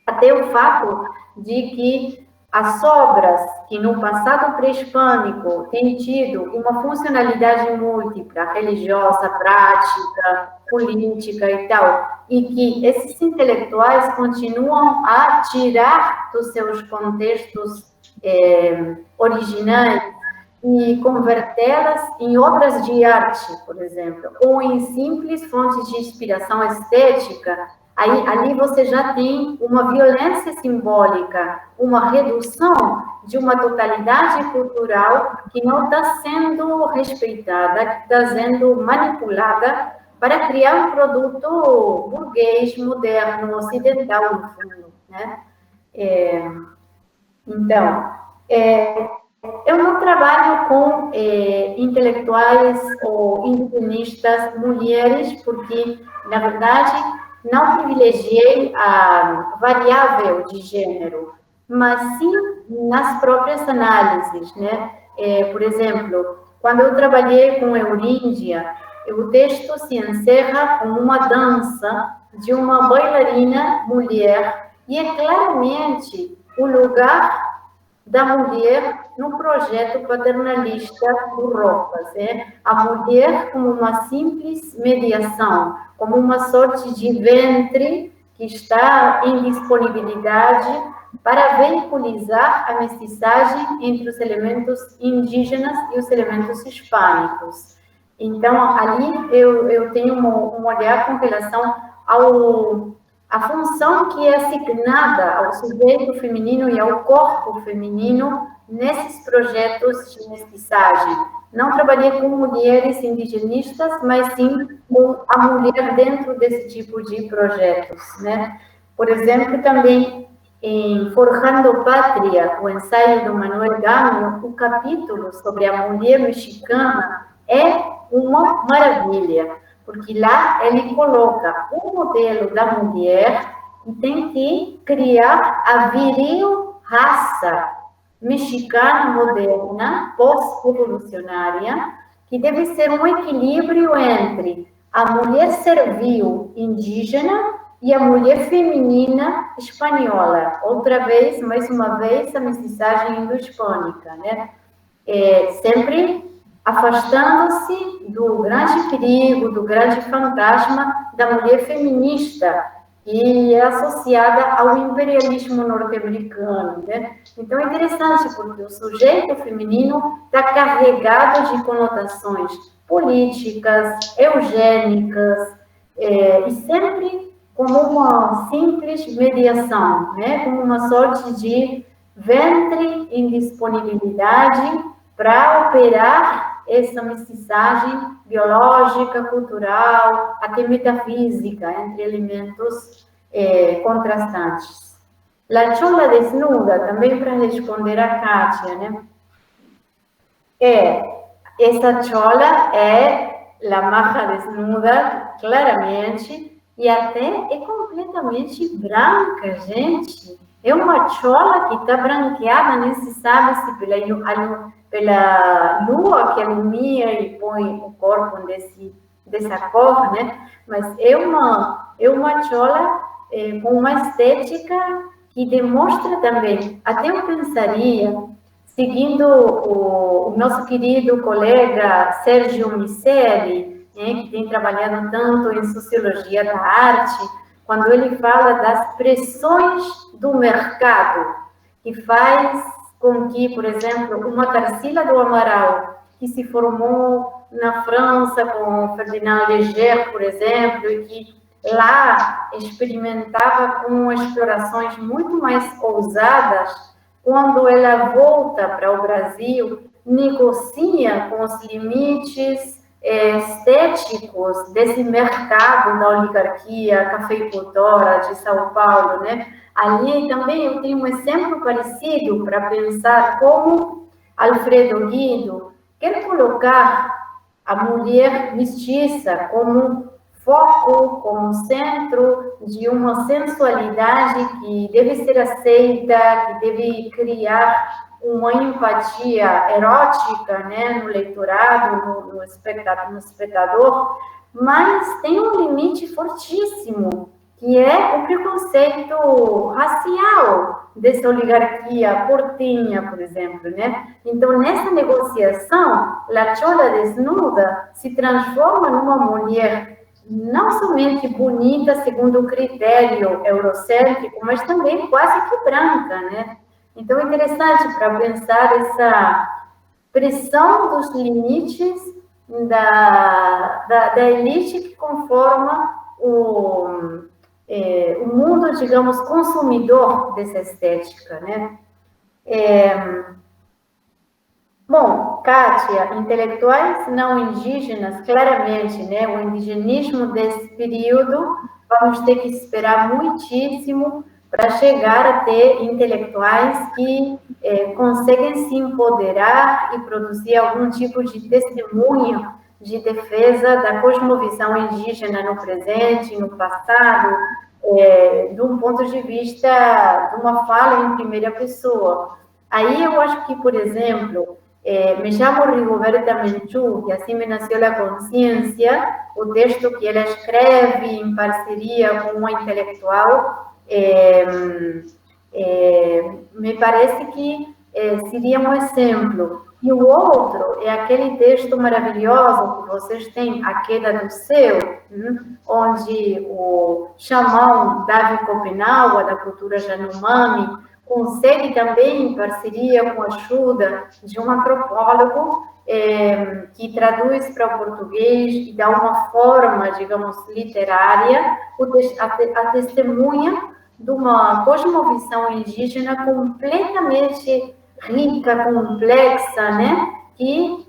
Até o fato de que as obras que no passado pré-hispânico têm tido uma funcionalidade múltipla, religiosa, prática, política e tal, e que esses intelectuais continuam a tirar dos seus contextos originais e convertê-las em obras de arte, por exemplo, ou em simples fontes de inspiração estética. Ali você já tem uma violência simbólica, uma redução de uma totalidade cultural que não está sendo respeitada, que está sendo manipulada para criar um produto burguês, moderno, ocidental, no fundo, né? Então, eu não trabalho com intelectuais ou indigenistas mulheres, porque, na verdade, não privilegiei a variável de gênero, mas sim nas próprias análises, né? Por exemplo, quando eu trabalhei com Euríndia, o texto se encerra com uma dança de uma bailarina mulher e é claramente o lugar da mulher no projeto paternalista do Rojas. A mulher como uma simples mediação, como uma sorte de ventre que está em disponibilidade para veiculizar a mestiçagem entre os elementos indígenas e os elementos hispânicos. Então, ali eu tenho um olhar com relação à função que é assignada ao sujeito feminino e ao corpo feminino nesses projetos de mestiçagem. Não trabalhei com mulheres indigenistas, mas sim com a mulher dentro desse tipo de projetos, né? Por exemplo, também em Forjando Pátria, o ensaio do Manuel Gamo, o capítulo sobre a mulher mexicana é uma maravilha, porque lá ele coloca o modelo da mulher e tem que criar a viril raça mexicana moderna, pós-revolucionária, que deve ser um equilíbrio entre a mulher servil indígena e a mulher feminina espanhola. Outra vez, mais uma vez, a mestiçagem indo-hispânica, né? Sempre afastando-se do grande perigo, do grande fantasma da mulher feminista, que é associada ao imperialismo norte-americano, né? Então, é interessante, porque o sujeito feminino está carregado de conotações políticas, eugênicas, e sempre como uma simples mediação, né? Como uma sorte de ventre em disponibilidade para operar essa mestiçagem biológica, cultural, até metafísica, entre elementos contrastantes. La chola desnuda, também para responder a Kátia, né? Essa chola é la maja desnuda, claramente, e até é completamente branca, gente. É uma chola que está branqueada, nem se sabe se pela lua que alumia e põe o corpo dessa cor, né? Mas é uma chola com uma estética que demonstra também, até eu pensaria, seguindo o nosso querido colega Sérgio Miceli, né, que tem trabalhado tanto em sociologia da arte, quando ele fala das pressões do mercado, que faz com que, por exemplo, uma Tarsila do Amaral, que se formou na França com Ferdinand Léger, por exemplo, e que lá experimentava com explorações muito mais ousadas, quando ela volta para o Brasil, negocia com os limites estéticos desse mercado da oligarquia cafeicultora de São Paulo, né? Ali também eu tenho um exemplo parecido para pensar como Alfredo Guido quer colocar a mulher mestiça como foco, como centro de uma sensualidade que deve ser aceita, que deve criar uma empatia erótica, né, no leitorado, no espectador, mas tem um limite fortíssimo, que é o preconceito racial dessa oligarquia portenha, por exemplo, né? Então, nessa negociação, La Chola desnuda se transforma numa mulher não somente bonita segundo o critério eurocêntrico, mas também quase que branca, né? Então, é interessante para pensar essa pressão dos limites da elite que conforma o mundo, digamos, consumidor dessa estética, né? Bom, Kátia, intelectuais não indígenas, claramente, né? O indigenismo desse período, vamos ter que esperar muitíssimo para chegar a ter intelectuais que conseguem se empoderar e produzir algum tipo de testemunho de defesa da cosmovisão indígena no presente, no passado, de um ponto de vista de uma fala em primeira pessoa. Aí eu acho que, por exemplo, me chamo Rigoberta Menchú, que assim me nasceu a consciência, o texto que ela escreve em parceria com uma intelectual, me parece que seria um exemplo. E o outro é aquele texto maravilhoso que vocês têm, A Queda do Céu, onde o xamã Davi Kopenawa, da cultura Yanomami, consegue também, em parceria com a ajuda de um antropólogo, que traduz para o português e dá uma forma, digamos, literária, a testemunha de uma cosmovisão indígena completamente rica, complexa, né? Que,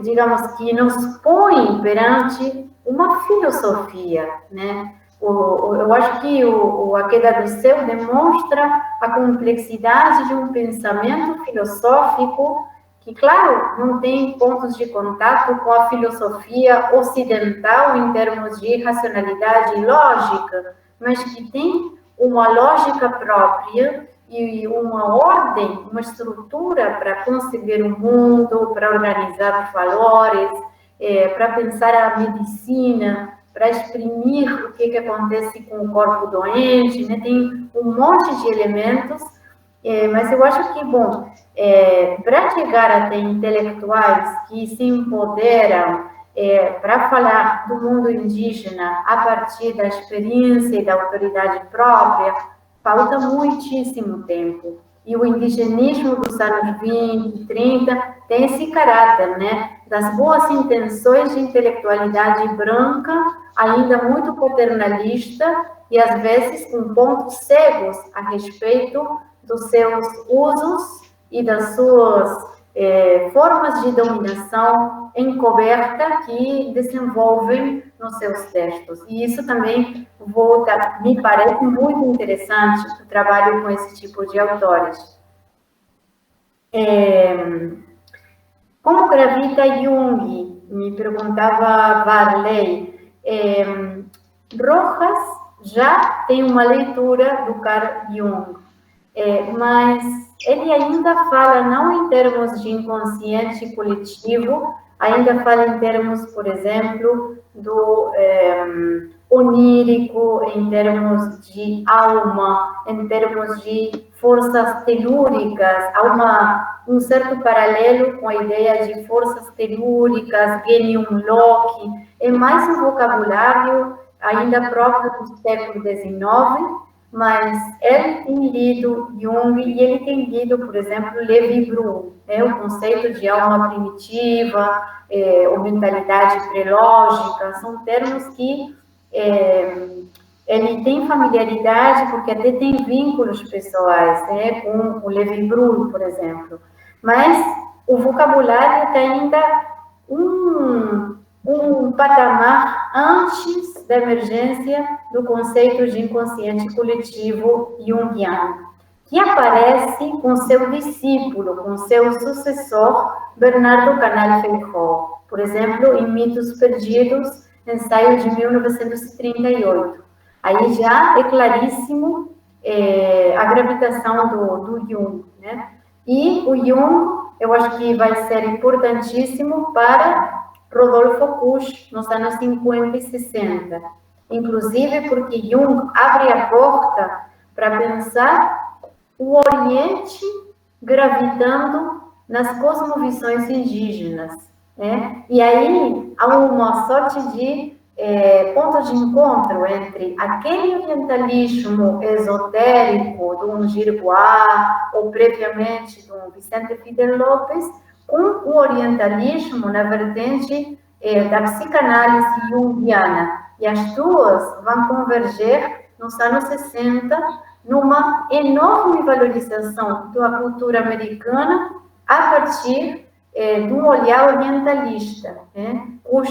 digamos, que nos põe perante uma filosofia, né? Eu acho que A Queda do Céu demonstra a complexidade de um pensamento filosófico que, claro, não tem pontos de contato com a filosofia ocidental em termos de racionalidade e lógica, mas que tem uma lógica própria e uma ordem, uma estrutura para conceber o mundo, para organizar os valores, para pensar a medicina, para exprimir o que acontece com o corpo doente, né? Tem um monte de elementos, mas eu acho que, bom, para chegar até intelectuais que se empoderam para falar do mundo indígena a partir da experiência e da autoridade própria, falta muitíssimo tempo. E o indigenismo dos anos 20, 30 tem esse caráter, né? Das boas intenções de intelectualidade branca, ainda muito paternalista, e às vezes com pontos cegos a respeito dos seus usos e das suas formas de dominação encoberta que desenvolvem nos seus textos. E isso também me parece muito interessante o trabalho com esse tipo de autores. Como gravita Jung? Me perguntava Varley. Rojas já tem uma leitura do Carl Jung, mas ele ainda fala não em termos de inconsciente coletivo, ainda fala em termos, por exemplo, do onírico, em termos de alma, em termos de forças telúricas. Há um certo paralelo com a ideia de forças telúricas, genium loci. É mais um vocabulário ainda próprio do século XIX, mas ele tem lido Jung e ele tem lido, por exemplo, Lévi-Strauss, o conceito de alma primitiva, ou mentalidade prelógica, são termos que ele tem familiaridade, porque até tem vínculos pessoais, com o Lévi-Strauss, por exemplo. Mas o vocabulário tem ainda um patamar antes da emergência do conceito de inconsciente coletivo junguiano, que aparece com seu discípulo, com seu sucessor, Bernardo Canal Feijó, por exemplo, em Mitos Perdidos, ensaio de 1938. Aí já é claríssimo a gravitação do Jung, né? E o Jung, eu acho que vai ser importantíssimo para Rodolfo Kusch, nos anos 50 e 60. Inclusive porque Jung abre a porta para pensar o Oriente gravitando nas cosmovisões indígenas, né? E aí há uma sorte de ponto de encontro entre aquele orientalismo esotérico do Ungirguá, ou previamente do Vicente Fidel Lopes, com o orientalismo na vertente da psicanálise junguiana. E as duas vão converger nos anos 60 numa enorme valorização da cultura americana a partir de um olhar orientalista. Os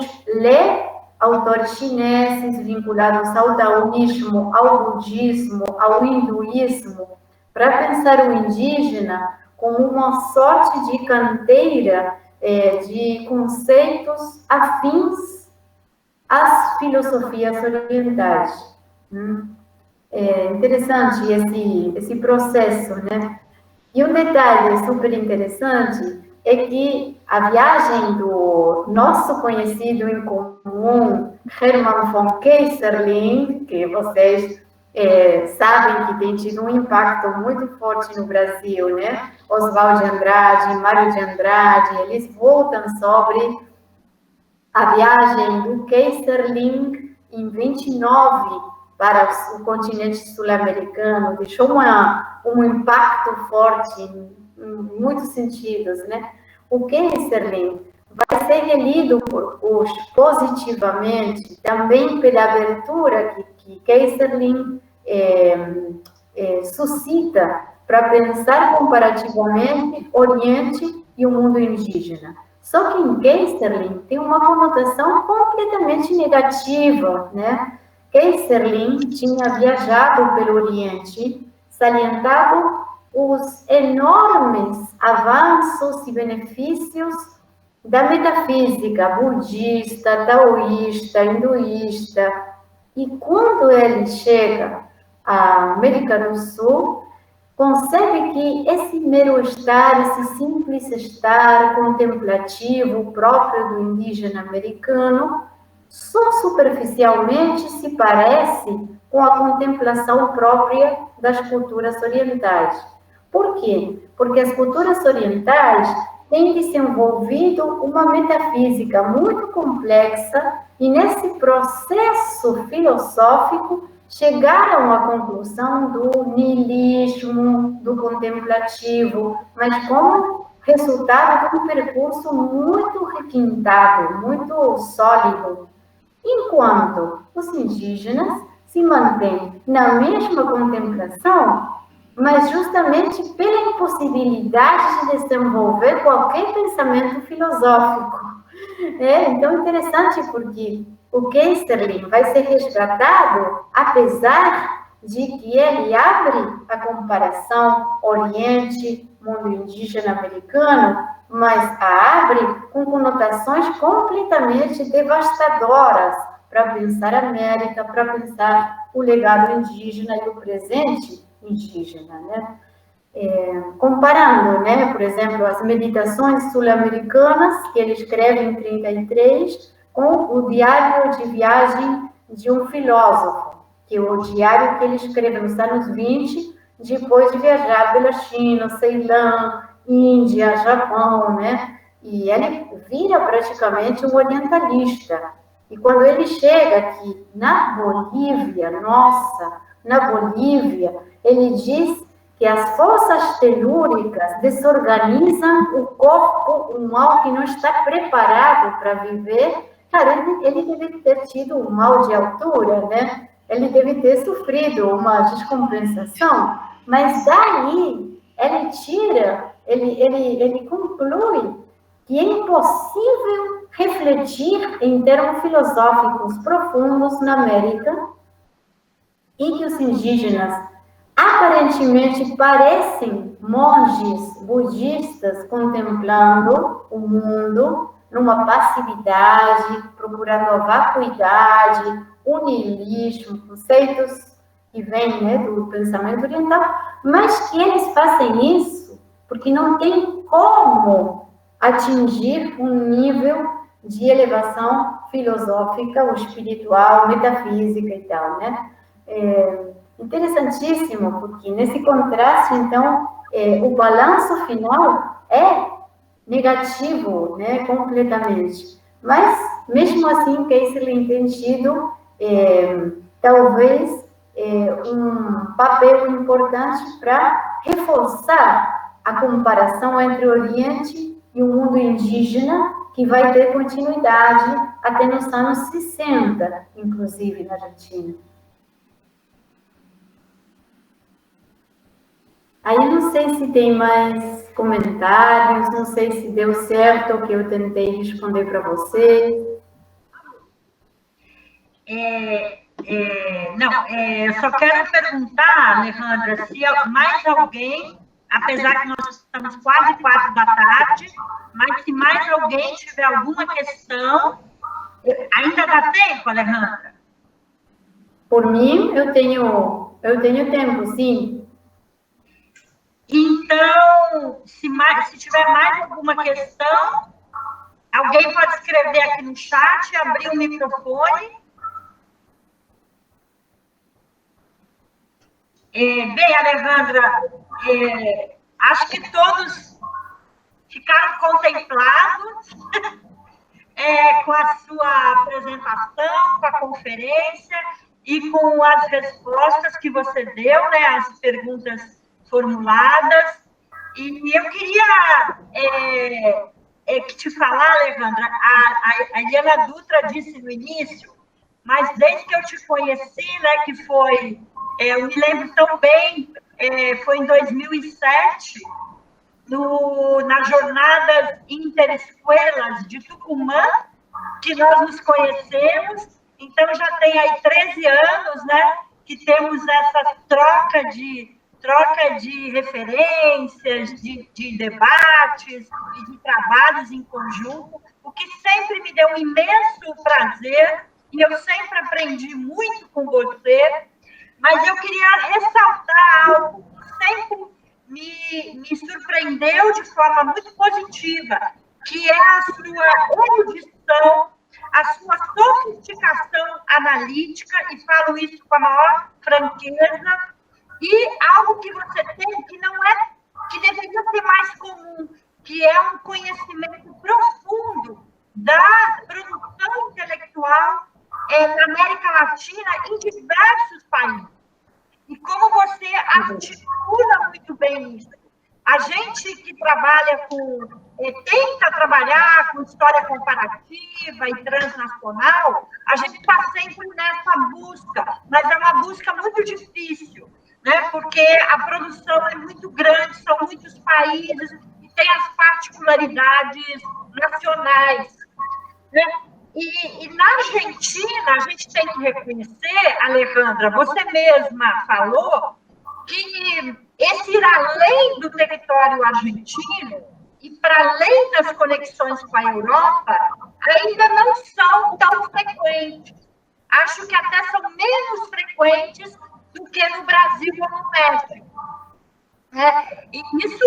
autores chineses vinculados ao taoísmo, ao budismo, ao hinduísmo, para pensar o indígena como uma sorte de canteira de conceitos afins às filosofias orientais. É interessante esse processo, né? E um detalhe super interessante é que a viagem do nosso conhecido em comum, Hermann von Keyserling, que vocês sabem que tem tido um impacto muito forte no Brasil, né? Oswald de Andrade, Mário de Andrade, eles voltam sobre a viagem do Keyserling em 29 para o continente sul-americano, deixou um impacto forte em muitos sentidos, né? O Keyserling vai ser relido por os positivamente, também pela abertura que Keyserling suscita para pensar comparativamente Oriente e o mundo indígena. Só que em Keyserling tem uma conotação completamente negativa, né? Keyserling tinha viajado pelo Oriente, salientado os enormes avanços e benefícios da metafísica budista, taoísta, hinduísta. E quando ele chega à América do Sul, concebe que esse mero estar, esse simples estar contemplativo próprio do indígena americano, só superficialmente se parece com a contemplação própria das culturas orientais. Por quê? Porque as culturas orientais têm desenvolvido uma metafísica muito complexa e nesse processo filosófico chegaram à conclusão do niilismo, do contemplativo, mas como resultado de um percurso muito requintado, muito sólido, enquanto os indígenas se mantêm na mesma contemplação, mas justamente pela impossibilidade de desenvolver qualquer pensamento filosófico. Então, interessante porque o Keyserling vai ser resgatado, apesar de que ele abre a comparação Oriente, mundo indígena americano, mas a abre com conotações completamente devastadoras para pensar a América, para pensar o legado indígena e o presente indígena, né? Comparando, né, por exemplo, as meditações sul-americanas que ele escreve em 33 com o diário de viagem de um filósofo, que é o diário que ele escreveu nos anos 20, depois de viajar pela China, Ceilão, Índia, Japão, né? E ele vira praticamente um orientalista. E quando ele chega aqui na Bolívia, ele diz que as forças telúricas desorganizam o corpo, um mal que não está preparado para viver. Cara, ele deve ter tido um mal de altura, né? Ele deve ter sofrido uma descompensação, mas daí ele conclui que é impossível refletir em termos filosóficos profundos na América e que os indígenas aparentemente parecem monges budistas contemplando o mundo numa passividade, procurando a vacuidade, o niilismo, conceitos que vêm, né, do pensamento oriental, mas que eles fazem isso porque não tem como atingir um nível de elevação filosófica ou espiritual, metafísica e tal, né? Interessantíssimo, porque nesse contraste, então, o balanço final é negativo, né, completamente. Mas, mesmo assim, Keyserling tem tido, talvez, um papel importante para reforçar a comparação entre o Oriente e o mundo indígena, que vai ter continuidade até nos anos 60, inclusive, na Argentina. Aí não sei se tem mais comentários, não sei se deu certo o que eu tentei responder para vocês. Só quero perguntar, Alejandra, se mais alguém, apesar que nós estamos quase 4 da tarde, mas se mais alguém tiver alguma questão, ainda dá tempo, Alejandra? Por mim, eu tenho tempo, sim. Então, Então, se tiver mais alguma questão, alguém pode escrever aqui no chat, abrir o microfone. Bem, Alejandra, acho que todos ficaram contemplados com a sua apresentação, com a conferência e com as respostas que você deu, né, as perguntas formuladas. E eu queria te falar, Alejandra, a Eliana Dutra disse no início, mas desde que eu te conheci, né, que foi, eu me lembro tão bem, foi em 2007, nas jornadas interescolas de Tucumã, que nós nos conhecemos. Então, já tem aí 13 anos, né, que temos essa troca de referências, de debates e de trabalhos em conjunto, o que sempre me deu um imenso prazer, e eu sempre aprendi muito com você, mas eu queria ressaltar algo que sempre me surpreendeu de forma muito positiva, que é a sua erudição, a sua sofisticação analítica, e falo isso com a maior franqueza, e algo que você tem que deveria ser mais comum, que é um conhecimento profundo da produção intelectual na América Latina, em diversos países. E como você articula muito bem isso. A gente que trabalha tenta trabalhar com história comparativa e transnacional, a gente está sempre nessa busca, mas é uma busca muito difícil, né? Porque a produção é muito grande, são muitos países e tem as particularidades nacionais, né? E na Argentina, a gente tem que reconhecer, Alejandra, você mesma falou que esse ir além do território argentino e para além das conexões com a Europa, ainda não são tão frequentes. Acho que até são menos frequentes do que no Brasil ou no México. E isso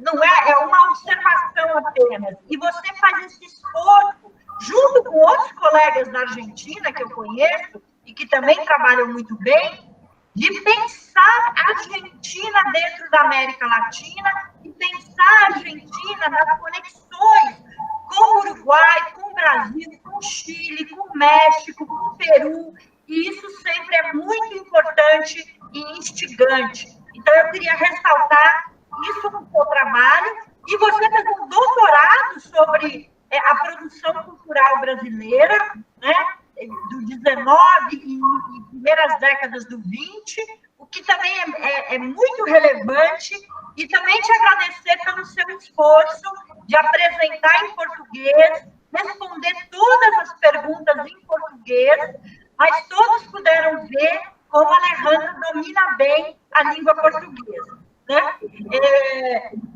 não é uma observação apenas. E você faz esse esforço, junto com outros colegas da Argentina, que eu conheço, e que também trabalham muito bem, de pensar a Argentina dentro da América Latina e pensar a Argentina nas conexões com o Uruguai, com o Brasil, com o Chile, com o México, com o Peru, e isso sempre é muito importante e instigante. Então, eu queria ressaltar isso no seu trabalho, e você fez um doutorado sobre a produção cultural brasileira, né, do 19 e primeiras décadas do 20, o que também é muito relevante, e também te agradecer pelo seu esforço de apresentar em português, responder todas as perguntas em português, mas todos puderam ver como a Alejandra domina bem a língua portuguesa, né?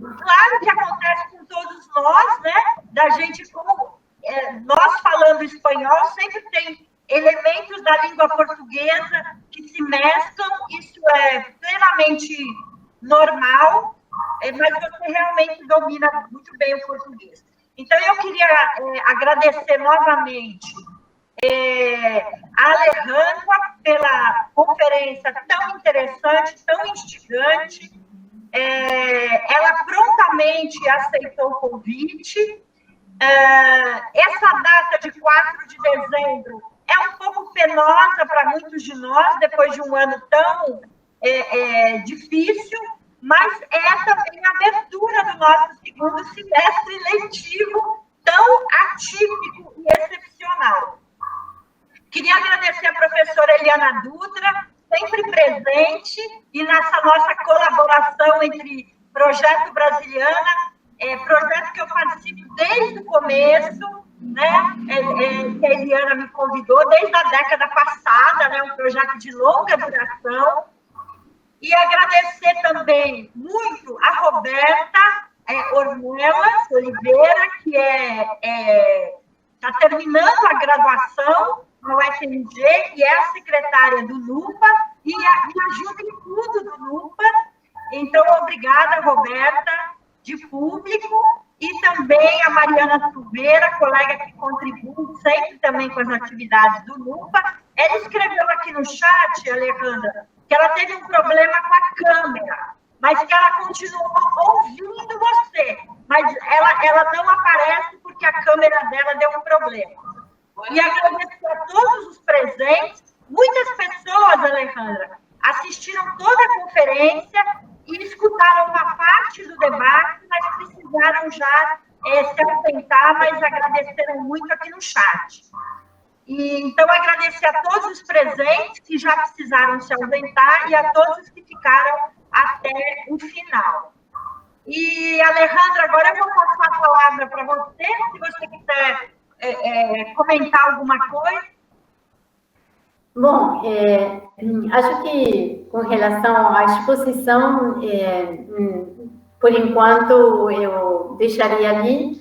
Claro que acontece com todos nós, né? Da gente, como nós falando espanhol, sempre tem elementos da língua portuguesa que se mesclam, isso é plenamente normal, mas você realmente domina muito bem o português. Então, eu queria agradecer novamente a Alejandra pela conferência tão interessante, tão instigante. Ela prontamente aceitou o convite. Essa data de 4 de dezembro é um pouco penosa para muitos de nós, depois de um ano tão difícil, mas é também a abertura do nosso segundo semestre letivo, tão atípico e excepcional. Queria agradecer a professora Eliana Dutra, sempre presente, e nessa nossa colaboração entre Projeto Brasiliana, projeto que eu participo desde o começo, né? Que a Eliana me convidou desde a década passada, né? Um projeto de longa duração. E agradecer também muito a Roberta Ornelas Oliveira, que está terminando a graduação no UFMG e é a secretária do NUPA, e me ajuda em tudo do NUPA. Então, obrigada, Roberta, de público, e também a Mariana Silveira, colega que contribui sempre também com as atividades do NUPA. Ela escreveu aqui no chat, Alejandra, que ela teve um problema com a câmera, mas que ela continuou ouvindo você, mas ela não aparece porque a câmera dela deu um problema. E agradeço a todos os presentes. Muitas pessoas, Alejandra, assistiram toda a conferência e escutaram uma parte do debate, mas precisaram já se ausentar, mas agradeceram muito aqui no chat. E, então, agradecer a todos os presentes que já precisaram se ausentar e a todos que ficaram até o final. E, Alejandra, agora eu vou passar a palavra para você, se você quiser comentar alguma coisa. Bom, acho que com relação à exposição, por enquanto eu deixaria ali,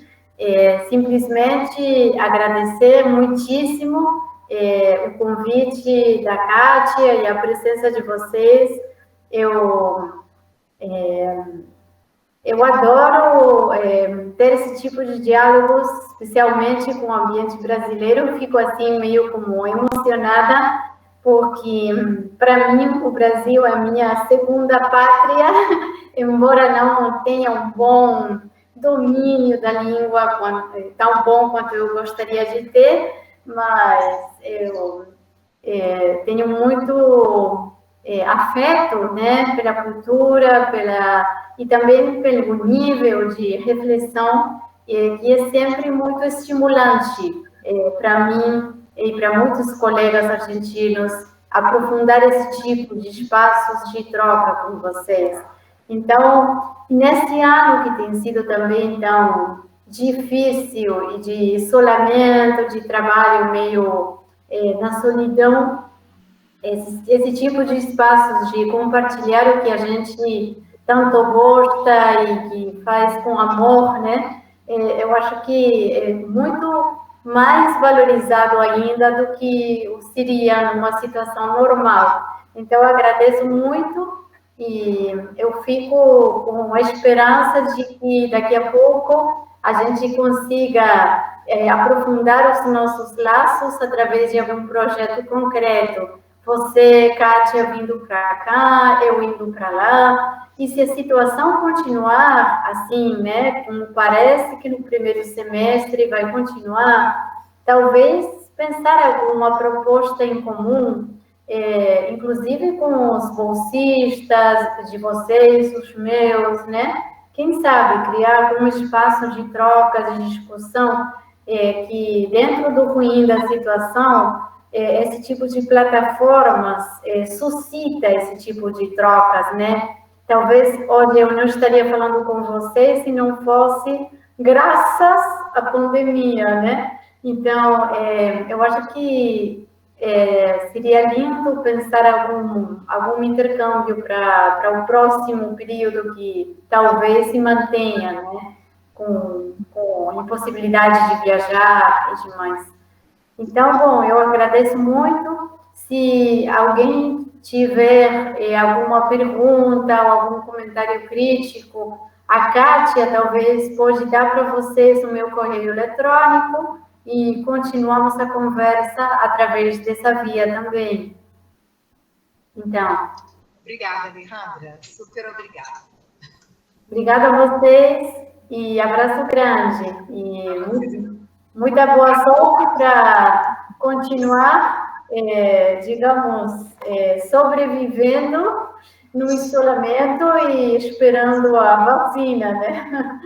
simplesmente agradecer muitíssimo o convite da Kátia e a presença de vocês. Eu adoro ter esse tipo de diálogos, especialmente com o ambiente brasileiro. Eu fico assim meio como emocionada, porque para mim o Brasil é minha segunda pátria, embora não tenha um bom domínio da língua, tão bom quanto eu gostaria de ter, mas eu tenho muito afeto, né, pela cultura, e também pelo nível de reflexão, que é sempre muito estimulante para mim e para muitos colegas argentinos aprofundar esse tipo de espaços de troca com vocês. Então, nesse ano que tem sido também tão difícil e de isolamento, de trabalho meio na solidão, esse tipo de espaços de compartilhar o que a gente tanto gosta e que faz com amor, né? Eu acho que é muito mais valorizado ainda do que seria numa situação normal. Então, eu agradeço muito e eu fico com a esperança de que daqui a pouco a gente consiga aprofundar os nossos laços através de algum projeto concreto. Você, Kátia, vindo para cá, eu indo para lá. E se a situação continuar assim, né, como parece que no primeiro semestre vai continuar, talvez pensar alguma proposta em comum, inclusive com os bolsistas de vocês, os meus, né? Quem sabe criar algum espaço de troca, de discussão, que dentro do ruim da situação, esse tipo de plataformas suscita esse tipo de trocas, né? Talvez hoje eu não estaria falando com vocês se não fosse graças à pandemia, né? Então, eu acho que seria lindo pensar algum intercâmbio para o próximo período que talvez se mantenha, né? Com a impossibilidade de viajar e demais. Então, bom, eu agradeço muito. Se alguém tiver alguma pergunta ou algum comentário crítico, a Kátia talvez pode dar para vocês o meu correio eletrônico e continuamos a conversa através dessa via também. Então. Obrigada, Alejandra. Super obrigada. Obrigada a vocês e abraço grande. E muita boa sorte para continuar, digamos, sobrevivendo no isolamento e esperando a vacina, né?